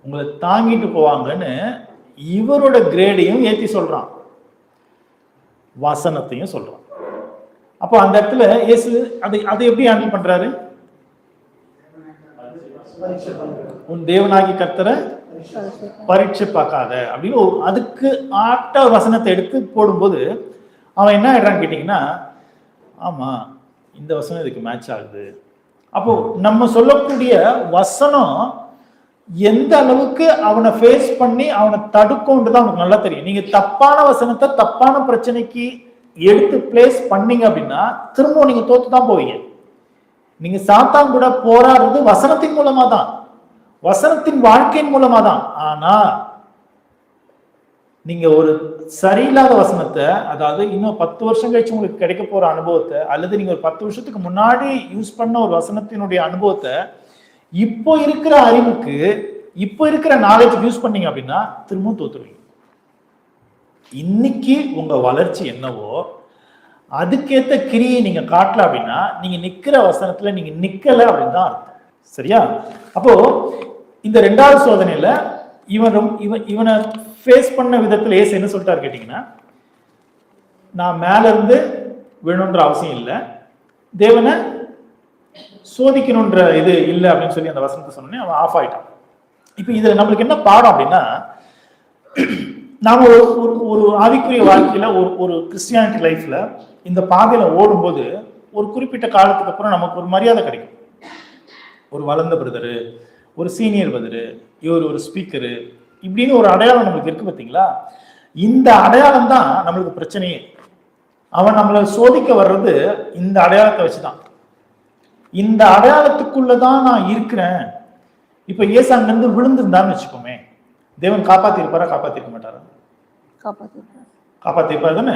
உங்களை தாங்கிட்டு போவாங்கன்னு இவரோட கிரேடையும் ஏத்தி சொல்றான், வசனத்தையும் சொல்றான். அப்போ அந்த இடத்துல இயேசு அதை எப்படி ஹேண்டில் பண்றாரு? உன் தேவனாகி கர்த்தரை பரீட்சை பார்க்காத அப்படின்னு அதுக்கு ஆட்ட வசனத்தை எடுத்து போடும்போது அவன் என்ன ஆயிடுறான்னு கேட்டீங்கன்னா, ஆமா இந்த வசனம் இதுக்கு மேட்ச் ஆகுது. அப்போ நம்ம சொல்லக்கூடிய வசனம் எந்த அளவுக்கு அவனை ஃபேஸ் பண்ணி அவனை தடுக்கும்ன்றது அவனுக்கு நல்லா தெரியும். நீங்க தப்பான வசனத்தை தப்பான பிரச்சனைக்கு எடுத்து பிளேஸ் பண்ணீங்க அப்படின்னா திரும்ப நீங்க தோத்துதான் போவீங்க. நீங்க சாத்தான் கூட போராடுறது வசனத்தின் மூலமா தான், வசனத்தின் வாழ்க்கையின் மூலமா தான். ஆனா நீங்க ஒரு சரியில்லாத வசனத்தை, அதாவது இன்னும் 10 வருஷம் கழிச்சு உங்களுக்கு கிடைக்க போற அனுபவத்தை, அல்லது நீங்க ஒரு 10 வருஷத்துக்கு முன்னாடி யூஸ் பண்ண ஒரு வசனத்தினுடைய அனுபவத்தை இப்போ இருக்கிற அறிவுக்கு, இப்போ இருக்கிற நாலேஜ் யூஸ் பண்ணீங்க அப்படின்னா திரும்பவும் தோத்துருவீங்க. இன்னைக்கு உங்க வளர்ச்சி என்னவோ அதுக்கேற்ற கிரியை நீங்க காட்டல அப்படின்னா நீங்க நிக்கிற வசனத்துல நீங்க நிக்கல அப்படின்னு தான் அர்த்தம். சரியா? அப்போ இந்த 2வது சோதனையில இவனை ஃபேஸ் பண்ண விதத்துல ஏசு என்ன சொல்லிட்டாரு கேட்டீங்கன்னா, நான் மேல இருந்து விழணுன்ற அவசியம் இல்லை, தேவனை சோதிக்கணுன்ற இது இல்லை அப்படின்னு சொல்லி அந்த வசனத்தை சொன்னோன்னே அவன் ஆஃப் ஆயிட்டான். இப்ப இதுல நம்மளுக்கு என்ன பாடம் அப்படின்னா, நாம ஒரு ஆவிக்குரிய வாழ்க்கையில ஒரு கிறிஸ்டியானிட்டி லைஃப்ல இந்த பாதையில ஓடும்போது ஒரு குறிப்பிட்ட காலத்துக்கு அப்புறம் நமக்கு ஒரு மரியாதை கிடைக்கும். ஒரு வளர்ந்த பிரதரு, ஒரு சீனியர் பிரதரு, இவர் ஒரு ஸ்பீக்கரு, இப்படின்னு ஒரு அடையாளம் நம்மளுக்கு இருக்கு பார்த்தீங்களா? இந்த அடையாளம் தான் நம்மளுக்கு பிரச்சனையே. அவன் நம்மளை சோதிக்க வர்றது இந்த அடையாளத்தை வச்சுதான். இந்த அடையாளத்துக்குள்ளதான் நான் இருக்கிறேன். இப்ப ஏசு அங்கிருந்து விழுந்திருந்தான்னு வச்சுக்கோமே, தேவன் காப்பாத்திருப்பாரா? காப்பாத்திருக்க மாட்டாரா? காப்பாத்திருப்பாரு தானே?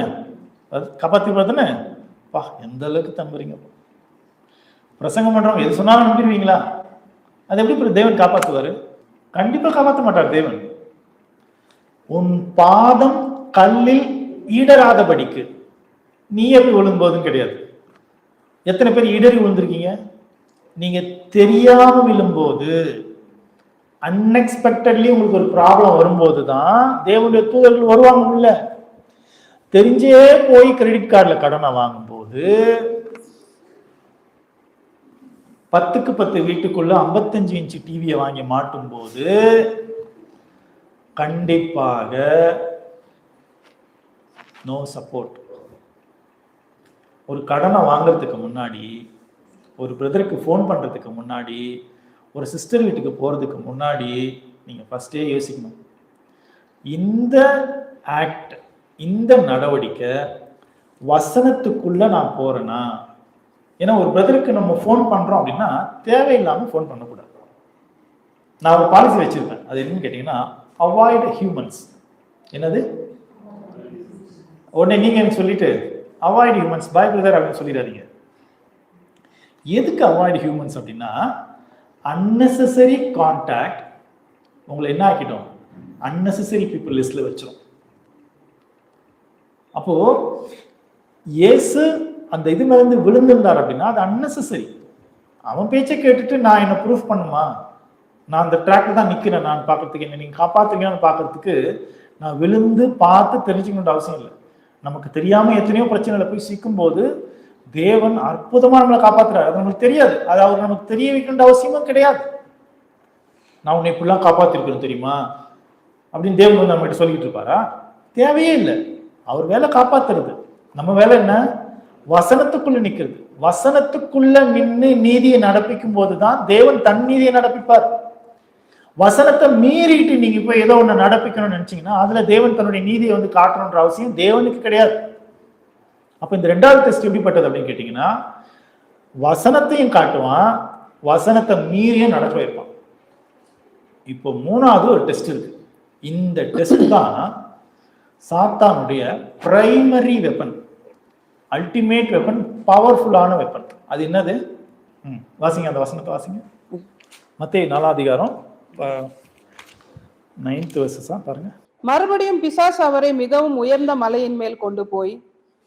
காப்பாத்திருப்பாரு தானே? பா, எந்த அளவுக்கு தம்புறீங்க. பிரசங்கம் பண்றவங்க எது சொன்னாலும் நம்பிடுவீங்களா? அது எப்படி தேவன் காப்பாத்துவாரு? கண்டிப்பா காப்பாற்ற மாட்டார் தேவன். உன் பாதம் கல்லில் ஈடராதபடிக்கு நீ எப்படி விழும்போதும் கிடையாது. எத்தனை பேர் இடறி விழுந்திருக்கீங்க? நீங்க தெரியாம விழும்போது, அன்எக்ஸ்பெக்டட்லி உங்களுக்கு ஒரு ப்ராப்ளம் வரும்போது தான் தேவனுடைய தூதர்கள் வருவாங்க உள்ள. தெரிஞ்சே போய் கிரெடிட் கார்டுல கடனை வாங்கும்போது, 10க்கு 10 வீட்டுக்குள்ள 55 இன்ச்சு டிவியை வாங்கி மாட்டும் போது கண்டிப்பாக நோ சப்போர்ட். ஒரு கடனை வாங்குறதுக்கு முன்னாடி, ஒரு பிரதருக்கு ஃபோன் பண்றதுக்கு முன்னாடி, ஒரு சிஸ்டர் வீட்டுக்கு போறதுக்கு முன்னாடி நீங்க ஃபர்ஸ்டே யோசிக்கணும், இந்த ஆக்ட், இந்த நடவடிக்கை வசனத்துக்குள்ள நான் போறேனா? ஏன்னா ஒரு பிரதருக்கு நம்ம ஃபோன் பண்றோம் அப்படின்னா தேவையில்லாம ஃபோன் பண்ணக்கூடாது. நான் ஒரு பாலிசி வச்சிருப்பேன். அது என்னன்னு கேட்டீங்கன்னா, அவாய்ட் ஹியூமன்ஸ். என்னது? உடனே நீங்க எனக்கு சொல்லிட்டு அவாய்ட் ஹியூமன்ஸ் பை பிரதர் அப்படின்னு சொல்லிடாதீங்க. எதுக்கு அவாய்ட் ஹியூமன்ஸ் அப்படின்னா, அன்னெசரி கான்டாக்ட் உங்களை என்ன ஆக்கிட்டோம்? அன்னெசரி பீப்புள் லிஸ்ட்ல வச்சிரும். அப்போ இயேசு அந்த இது மேல இருந்து விழுந்திருந்தார் அப்படின்னா அது அன்னெசரி. அவன் பேச்சை கேட்டுட்டு நான் என்ன ப்ரூஃப் பண்ணுமா? நான் அந்த ட்ராக்ல தான் நிக்கிறேன் நான் பார்க்கறதுக்கு, என்ன நீங்க காப்பாத்துறீங்கன்னு பார்க்கறதுக்கு நான் விழுந்து பார்த்து தெரிஞ்சுக்கணுன்ற அவசியம் இல்லை. நமக்கு தெரியாம எத்தனையோ பிரச்சனைகளை போய் சிக்கும் போது தேவன் அற்புதமா நம்மளை காப்பாத்துறாரு. அது நமக்கு தெரியாது. அது அவர் நமக்கு தெரிய வைக்கின்ற அவசியமும் கிடையாது. நான் உன்னை இப்படிலாம் காப்பாத்திருக்கணும் தெரியுமா அப்படின்னு தேவன் வந்து நம்ம கிட்ட சொல்லிட்டு இருப்பாரா? தேவையே இல்லை. அவர் வேலை காப்பாத்துறது. நம்ம வேலை என்ன? வசனத்துக்குள்ள நிக்கிறது. வசனத்துக்குள்ள நின்று நீதியை நடப்பிக்கும் போதுதான் தேவன் தன் நீதியை நடப்பிப்பார். வசனத்தை மீறிட்டு நீங்க போய் ஏதோ ஒண்ணு நடப்பிக்கணும்னு நினைச்சீங்கன்னா அதுல தேவன் தன்னுடைய நீதியை வந்து காட்டணும்ன்ற அவசியம் தேவனுக்கு கிடையாது. அப்ப இந்த 2வது டெஸ்ட் எப்படிப்பட்டது அப்படின்னு கேட்டீங்கன்னா, வசனத்தையும் காட்டுவான், வசனத்தை மீறியும் நடக்க வைப்பான். இப்போ 3வது ஒரு டெஸ்ட் இருக்கு. இந்த டெஸ்ட் தான் சாத்தானுடைய பிரைமரி வெப்பன், அல்டிமேட் வெப்பன், பவர்ஃபுல்லான வெப்பன். அது என்னது? வாசிங்க, அந்த வசனத்தை வாசிங்க. மத்தேயு 4ஆம் அதிகாரம் 9th verses பாருங்க. மறுபடியும் பிசாசு அவரை மிகவும் உயர்ந்த மலையின் மேல் கொண்டு போய்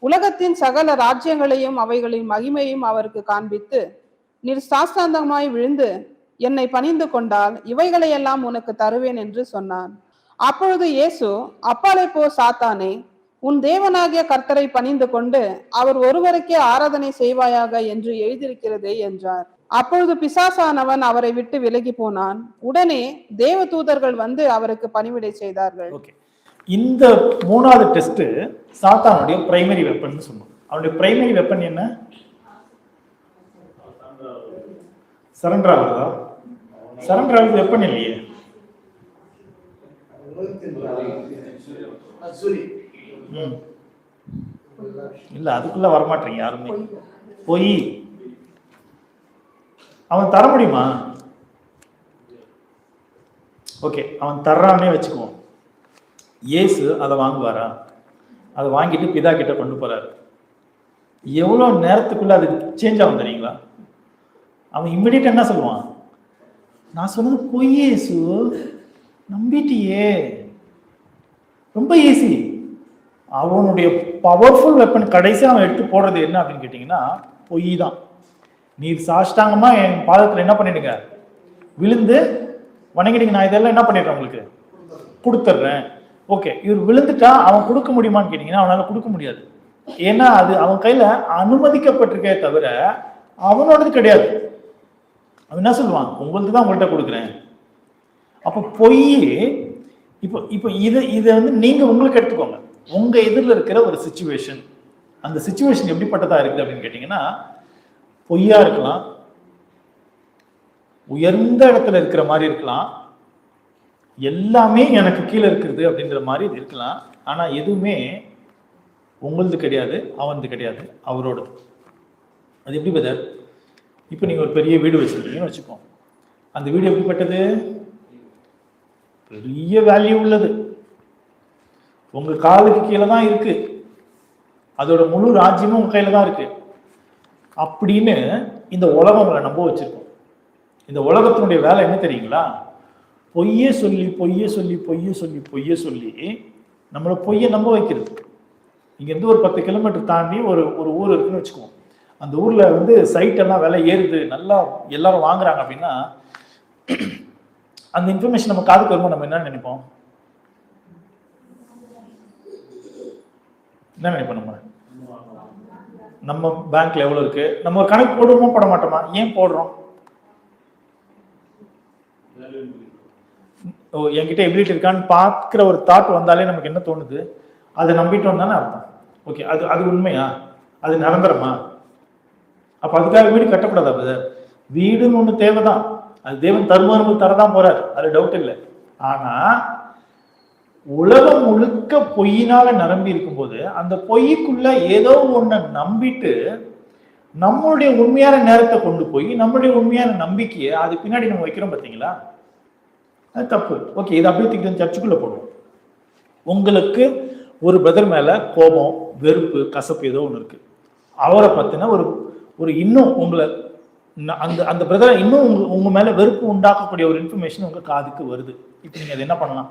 உலகத்தின் சகல ராஜ்யங்களையும் அவைகளின் மகிமையும் அவருக்கு காண்பித்து, நீர் சாஸ்தாந்தமாய் விழுந்து என்னை பணிந்து கொண்டால் இவைகளையெல்லாம் உனக்கு தருவேன் என்று சொன்னான். அப்பொழுது இயேசு, அப்பாலே போ சாத்தானே, உன் தேவனாகிய கர்த்தரை பணிந்து கொண்டு அவர் ஒருவருக்கே ஆராதனை செய்வாயாக என்று எழுதியிருக்கிறதே என்றார். அப்பொழுது பிசாசானவன் அவரை விட்டு விலகி போனான். உடனே தேவ தூதர்கள் வந்து அவருக்கு பணிவிடை செய்தார்கள். ஓகே, இந்த 3வது டெஸ்ட் சாத்தானுடைய பிரைமரி வெப்பன் சொன்னோம். அவனுடைய பிரைமரி வெப்பன் என்ன? சரண்டர் ஆகுதா? சரண்டர் ஆகுது வெப்பன் இல்லையே. இல்ல, அதுக்குள்ள வரமாட்டீங்க யாருமே. பொய் அவன் தர முடியுமா? ஓகே, அவன் தர்றானே வச்சுக்குவோம். இயேசு அதை வாங்குவாரா? அதை வாங்கிட்டு பிதா கிட்ட கொண்டு போறாரு. எவ்வளவு நேரத்துக்குள்ள அது சேஞ்ச் ஆகும் தெரியுங்களா? அவன் இம்மிடியேட் என்ன சொல்லுவான்? நான் சொன்னது பொய் இயேசு, நம்பிட்டியே. ரொம்ப ஈஸி. அவனுடைய பவர்ஃபுல் வெப்பன் கடைசி அவன் எடுத்து போடுறது என்ன அப்படின்னு கேட்டீங்கன்னா பொய் தான். நீர் சாஷ்டாங்கமா என் பாதத்துல என்ன பண்ணிடுங்க, விழுந்து வணங்கிடுங்க, நான் இதெல்லாம் என்ன பண்ணிடுறேன் உங்களுக்கு கொடுத்துட்றேன். ஓகே, இவர் விழுந்துட்டா அவன் கொடுக்க முடியுமான்னு கேட்டீங்கன்னா அவனால கொடுக்க முடியாது. ஏன்னா அது அவன் கையில அனுமதிக்கப்பட்டிருக்கே தவிர அவனோடது கிடையாது. அவன் என்ன சொல்லுவான்? உங்களுக்கு தான் உங்கள்கிட்ட கொடுக்குறேன். அப்போ பொய். இப்போ இதை வந்து நீங்க உங்களுக்கு எடுத்துக்கோங்க. உங்க எதிரில் இருக்கிற ஒரு சிச்சுவேஷன், அந்த சிச்சுவேஷன் எப்படிப்பட்டதா இருக்குது அப்படின்னு கேட்டீங்கன்னா பொய்யா இருக்கலாம், உயர்ந்த இடத்துல இருக்கிற மாதிரி இருக்கலாம், எல்லாமே எனக்கு கீழே இருக்கிறது அப்படின்ற மாதிரி இது இருக்கலாம். ஆனா எதுவுமே உங்களது கிடையாது, அவனது கிடையாது, அவரோடது. அது எப்படி பதர்? இப்போ நீங்க ஒரு பெரிய வீடு வச்சிருக்கீங்கன்னு வச்சுக்கோம். அந்த வீடு எப்படிப்பட்டது? பெரிய வேல்யூ உள்ளது, உங்க காலுக்கு கீழே தான் இருக்கு, அதோட முழு ராஜ்யமும் உங்க கையில தான் இருக்கு அப்படின்னு இந்த உலகம் உங்களை நம்ப வச்சிருக்கோம். இந்த உலகத்தினுடைய வேலை என்ன தெரியுங்களா? பொய்யே சொல்லி பொய்யே சொல்லி பொய்யே சொல்லி பொய்யே சொல்லி நம்மளை பொய்யை நம்ப வைக்கிறது. இங்கேருந்து ஒரு 10 கிலோமீட்டர் தாண்டி ஒரு ஊர் இருக்குன்னு வச்சுக்குவோம். அந்த ஊர்ல வந்து சைட் எல்லாம் விலை ஏறுது, நல்லா எல்லாரும் வாங்குறாங்க அப்படின்னா அந்த இன்ஃபர்மேஷன் நம்ம காதுக்கு வரும்போது நம்ம என்ன நினைப்போம்? என்ன நினைப்போம்? நம்ம பேங்க்ல எவ்வளவு இருக்கு, நம்ம ஒரு கணக்கு போடுவோமா போட மாட்டோமா? ஏன் போடுறோம்? என்கிட்ட எபிலிட்டி இருக்கான்னு பார்க்கிற ஒரு தாட் வந்தாலே நமக்கு என்ன தோணுது? அதை நம்பிட்டோம் தானே அர்த்தம். ஓகே, அது உண்மையா? அது நிரந்தரமா? அப்ப அதுக்காக வீடு கட்டக்கூடாதா பிரதர்? வீடுன்னு ஒண்ணு தேவைதான், அது தேவன் தருமானம் தரதான் போறாரு, அது டவுட் இல்லை. ஆனா உலகம் முழுக்க பொய்யினால நிரம்பி இருக்கும்போது அந்த பொய்க்குள்ள ஏதோ ஒன்ன நம்பிட்டு நம்மளுடைய உண்மையான நேரத்தை கொண்டு போய் நம்மளுடைய உண்மையான நம்பிக்கையை அது பின்னாடி நம்ம வைக்கிறோம் பார்த்தீங்களா? அது தப்பு. ஓகே, இது அப்படியே தூக்கி சர்ச்சுக்குள்ள போடுவோம். உங்களுக்கு ஒரு பிரதர் மேல கோபம், வெறுப்பு, கசப்பு ஏதோ ஒன்று இருக்கு. அவரை பத்தின ஒரு இன்னும் உங்களை அந்த பிரதரை இன்னும் உங்க மேல வெறுப்பு உண்டாக்கக்கூடிய ஒரு இன்ஃபர்மேஷன் உங்க காதுக்கு வருது. இப்போ நீங்க அதை என்ன பண்ணலாம்?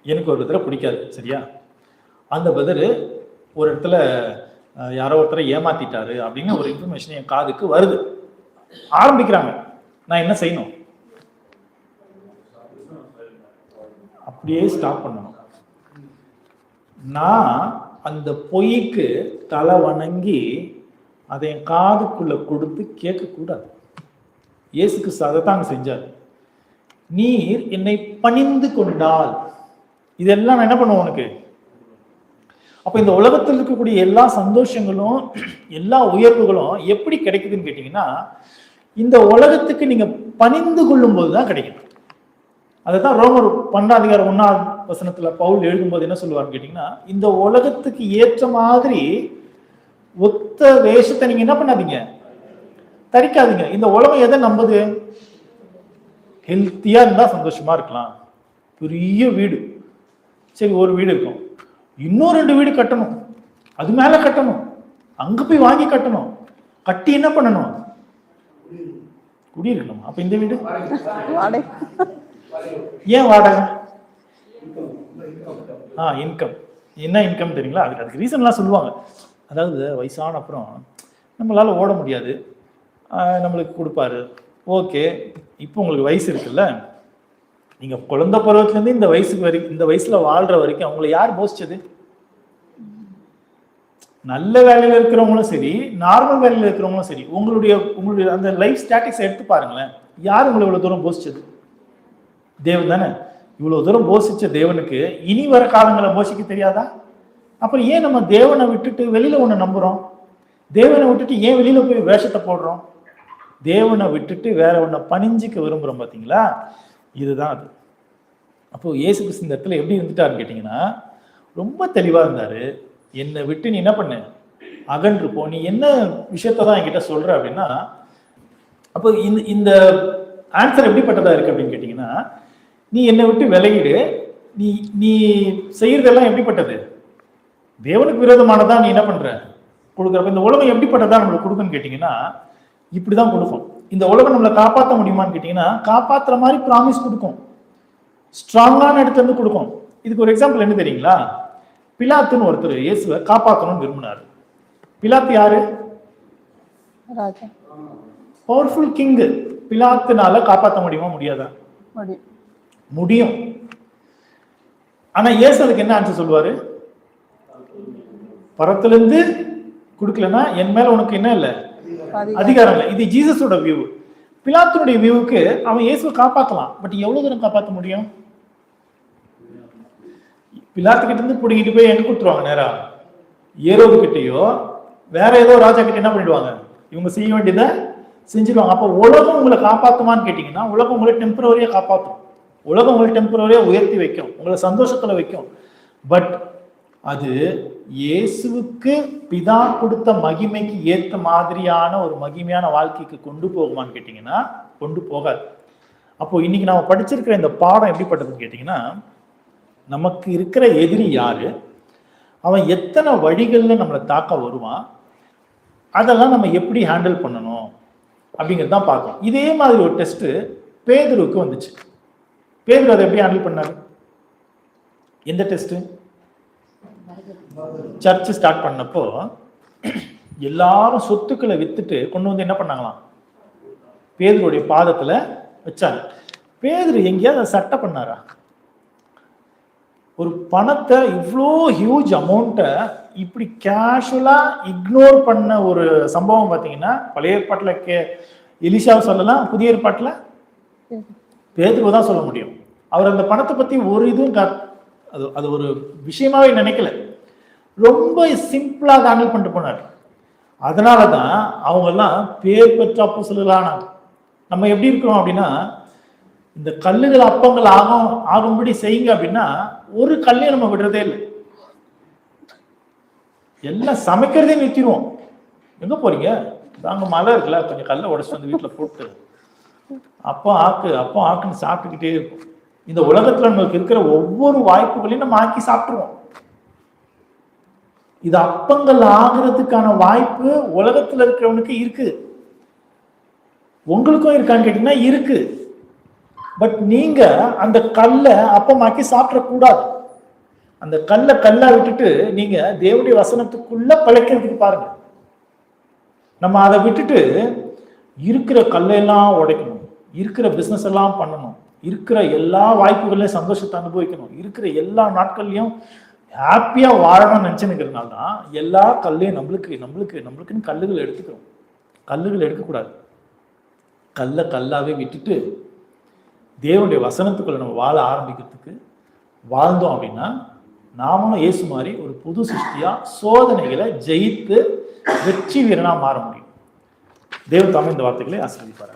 எனக்கு ஒரு பிரதரை பிடிக்காது, சரியா? அந்த பிரதரு ஒரு இடத்துல யாரோ ஒருத்தரை ஏமாத்திட்டாரு அப்படின்னு ஒரு இன்ஃபர்மேஷன் என் காதுக்கு வருது. ஆரம்பிக்கிறாங்க, நான் என்ன செய்யணும்? அப்படியே ஸ்டாப் பண்ணணும். நான் அந்த பொய்க்கு தலை வணங்கி அதை என் காதுக்குள்ள கொடுத்து கேட்க கூடாது. இயேசு கிறிஸ்து அதை தாங்க செஞ்சார். நீர் என்னை பணிந்து கொண்டால் இதெல்லாம் நான் என்ன பண்ணுவோம் உனக்கு? அப்ப இந்த உலகத்தில் இருக்கக்கூடிய எல்லா சந்தோஷங்களும் எல்லா உயர்வுகளும் எப்படி கிடைக்குதுன்னு கேட்டீங்கன்னா இந்த உலகத்துக்கு நீங்க பணிந்து கொள்ளும் போதுதான் கிடைக்கும். அதுதான் ரோமர் 12:1 பவுல் எழுதும்போது என்ன சொல்லுவாருன்னு கேட்டீங்கன்னா, இந்த உலகத்துக்கு ஏற்ற மாதிரி ஒத்த வேஷத்தை நீங்க என்ன பண்ணாதீங்க, தரிக்காதீங்க. இந்த உலகம் எதை நம்புது? ஹெல்த்தியா இருந்தா சந்தோஷமா இருக்கலாம், பெரிய வீடு, சரி ஒரு வீடு இருக்கும், இன்னும் 2 வீடு கட்டணும், அது மேல கட்டணும், அங்க போய் வாங்கி கட்டணும், கட்டி என்ன பண்ணணும்? குடியிருக்கணும். அப்ப இந்த வீடு ஏன் வாடகை? இன்கம். என்ன இன்கம் தெரியுங்களா? அதுக்கு ரீசன்லாம் சொல்லுவாங்க. அதாவது வயசான அப்புறம் நம்மளால ஓட முடியாது, நம்மளுக்கு கொடுப்பாரு. ஓகே, இப்போ உங்களுக்கு வயசு இருக்குல்ல, நீங்க குழந்தை பருவத்திலேருந்து இந்த வயசுக்கு வரைக்கும், இந்த வயசுல வாழ்ற வரைக்கும் அவங்களை யார் போஷிச்சது? நல்ல வேலையில இருக்கிறவங்களும் சரி, நார்மல் வேலையில இருக்கிறவங்களும் சரி, உங்களுடைய அந்த லைஃப் ஸ்டாட்டிக்ஸ் எடுத்து பாருங்களேன். யார் உங்களை இவ்வளவு தூரம் போஷிச்சது? தேவன் தானே. இவ்வளவு தூரம் போஷிச்ச தேவனுக்கு இனி வர காலங்களை போஷிக்க தெரியாதா? அப்புறம் ஏன் நம்ம தேவனை விட்டுட்டு வெளியில ஒண்ணு நம்புறோம்? தேவனை விட்டுட்டு ஏன் வெளியில போய் வேஷத்தை போடுறோம்? தேவனை விட்டுட்டு வேற ஒன்ன பணிஞ்சுக்க விரும்புறோம். பாத்தீங்களா? இதுதான் அது. அப்போ இயேசு கிறிஸ்து இந்த இடத்துல எப்படி இருந்துட்டாருன்னு கேட்டீங்கன்னா, ரொம்ப தெளிவா இருந்தாரு. என்னை விட்டு நீ என்ன பண்ண, அகன்று போ. நீ என்ன விஷயத்தான் என்கிட்ட சொல்ற அப்படின்னா, அப்போ இந்த ஆன்சர் எப்படிப்பட்டதா இருக்கு அப்படின்னு கேட்டீங்கன்னா, நீ என்னை விட்டு விலகிடு. நீ செய்யறதெல்லாம் எப்படிப்பட்டது? தேவனுக்கு விரோதமானதா நீ என்ன பண்ற கொடுக்குறப்ப. இந்த உலகம் எப்படிப்பட்டதா நம்மளுக்கு கொடுக்குன்னு கேட்டீங்கன்னா, இப்படிதான் கொடுக்கும். இந்த உலகம் நம்மளை காப்பாற்ற முடியுமான்னு கேட்டீங்கன்னா, காப்பாற்றுற மாதிரி ப்ராமிஸ் கொடுக்கும், ஸ்ட்ராங்கான இடத்துல இருந்து கொடுக்கும். இதுக்கு ஒரு எக்ஸாம்பிள் என்ன தெரியுங்களா? பிலாத்துன்னு ஒருத்தர் இயேசுவை காப்பாற்றணும்னு விரும்பினாரு. பிலாத்து யாரு? Powerful king. பிலாத்துனால காப்பாற்ற முடியுமா? முடியாதா? முடியும். ஆனா இயேசு அதுக்கு என்ன ஆன்சர் சொல்லுவாரு? பரத்துல இருந்து கொடுக்கலன்னா என் மேல உனக்கு என்ன இல்ல, அதிகாரம் இல்லை. இது ஜீசஸோட வியூ. பிலாத்துனுடைய வியூவுக்கு அவன் இயேசுவை காப்பாற்றலாம், பட் எவ்வளவு தூரம் காப்பாற்ற முடியும்? பிலாத்து கிட்ட இருந்து பிடிக்கிட்டு போய் எங்க கொடுத்துருவாங்க? நேரா ஏரோது கிட்டயோ வேற ஏதோ ராஜா கிட்ட என்ன பண்ணிடுவாங்க? இவங்க செய்ய வேண்டியதை செஞ்சிருவாங்க. அப்போ உலகம் உங்களை காப்பாற்றுமான்னு கேட்டீங்கன்னா, உலகம் உங்களை டெம்பரவரியா காப்பாற்றும். உலகம் உங்களை டெம்பரவரியா உயர்த்தி வைக்கும், உங்களை சந்தோஷத்துல வைக்கும். பட் அது இயேசுவுக்கு பிதா கொடுத்த மகிமைக்கு ஏற்ற மாதிரியான ஒரு மகிமையான வாழ்க்கைக்கு கொண்டு போகுமான்னு கேட்டீங்கன்னா, கொண்டு போகாது. அப்போ இன்னைக்கு நாம படிச்சிருக்கிற இந்த பாடம் எப்படிப்பட்டதுன்னு கேட்டீங்கன்னா, நமக்கு இருக்கிற எதிரி யாரு, அவன் எத்தனை வழிகள்ல நம்மளை தாக்க வருவான், அதெல்லாம் நம்ம எப்படி ஹேண்டில் பண்ணணும் அப்படிங்கிறது தான் பார்க்கணும். இதே மாதிரி ஒரு டெஸ்ட் பேதுருக்கு வந்துச்சு. பேதுரு அதை எப்படி ஹேண்டில் பண்ணாரு? எந்த டெஸ்ட்? சர்ச் ஸ்டார்ட் பண்ணப்போ எல்லாரும் சொத்துக்களை வித்துட்டு கொண்டு வந்து என்ன பண்ணாங்களாம்? பேதுருடைய பாதத்துல வச்சாங்க. பேதுரு எங்கேயாவது சட்டை பண்ணாரா? ஒரு பணத்தை இவ்வளோ ஹியூஜ் அமௌண்ட்டை இப்படி கேஷுவலா இக்னோர் பண்ண ஒரு சம்பவம் பார்த்தீங்கன்னா, பழைய ஏற்பாட்டில் எலிஷாவை சொல்லலாம், புதிய ஏற்பாட்டில் பேதுருவை தான் சொல்ல முடியும். அவர் அந்த பணத்தை பத்தி ஒரு இதுவும் அது ஒரு விஷயமாவே நினைக்கல, ரொம்ப சிம்பிளா ஹேண்டில் பண்ணிட்டு போனார். அதனாலதான் அவங்க எல்லாம் பேர் பெற்ற அப்போஸ்தலர்களானாங்க. நம்ம எப்படி இருக்கிறோம் அப்படின்னா, இந்த கல்லுகள் அப்பங்கள் ஆகும்படி செய்யுங்க அப்படின்னா ஒரு கல்லையும் நம்ம விடுறதே இல்லை. எல்லாம் சமைக்கிறதே நிறுத்திடுவோம். எங்க போறீங்க? அங்க மழை இருக்குல்ல, கொஞ்சம் கல்லை உடச்சு வந்து வீட்டுல போட்டு அப்போ ஆக்குன்னு சாப்பிட்டுக்கிட்டே இருக்கும். இந்த உலகத்துல நமக்கு இருக்கிற ஒவ்வொரு வாய்ப்புகளையும் நம்ம ஆக்கி சாப்பிட்டுருவோம். இது அப்பங்கள் ஆகிறதுக்கான வாய்ப்பு உலகத்துல இருக்கிறவனுக்கு இருக்கு, உங்களுக்கும் இருக்கான்னு கேட்டீங்கன்னா இருக்கு. பட் நீங்க அந்த கல்லை அப்பமாக்கி சாப்பிடக்கூடாது. அந்த கல்லா விட்டுட்டு நீங்க தேவனுடைய வசனத்துக்குள்ள பழைக்கிறதுக்கு பாருங்க. நம்ம அதை விட்டுட்டு இருக்கிற கல்லையெல்லாம் உடைக்கணும், இருக்கிற பிசினஸ் எல்லாம் பண்ணணும், இருக்கிற எல்லா வாய்ப்புகளையும் சந்தோஷத்தை அனுபவிக்கணும், இருக்கிற எல்லா நாட்கள்லயும் ஹாப்பியா வாழணும்னு நினைச்சுக்கிறதுனால தான் எல்லா கல்லையும் நம்மளுக்குன்னு கல்லுகள் எடுத்துக்கிறோம். கல்லுகள் எடுக்கக்கூடாது. கல்லாவே விட்டுட்டு தேவனுடைய வசனத்துக்குள்ள நம்ம வாழ ஆரம்பிக்கிறதுக்கு வாழ்ந்தோம் அப்படின்னா, நாமளும் இயேசு மாதிரி ஒரு புது சிருஷ்டியா சோதனைகளை ஜெயித்து வெற்றி வீரனா மாற முடியும். தேவன் தாமே இந்த வார்த்தைகளை ஆசீர்வதிப்பார்.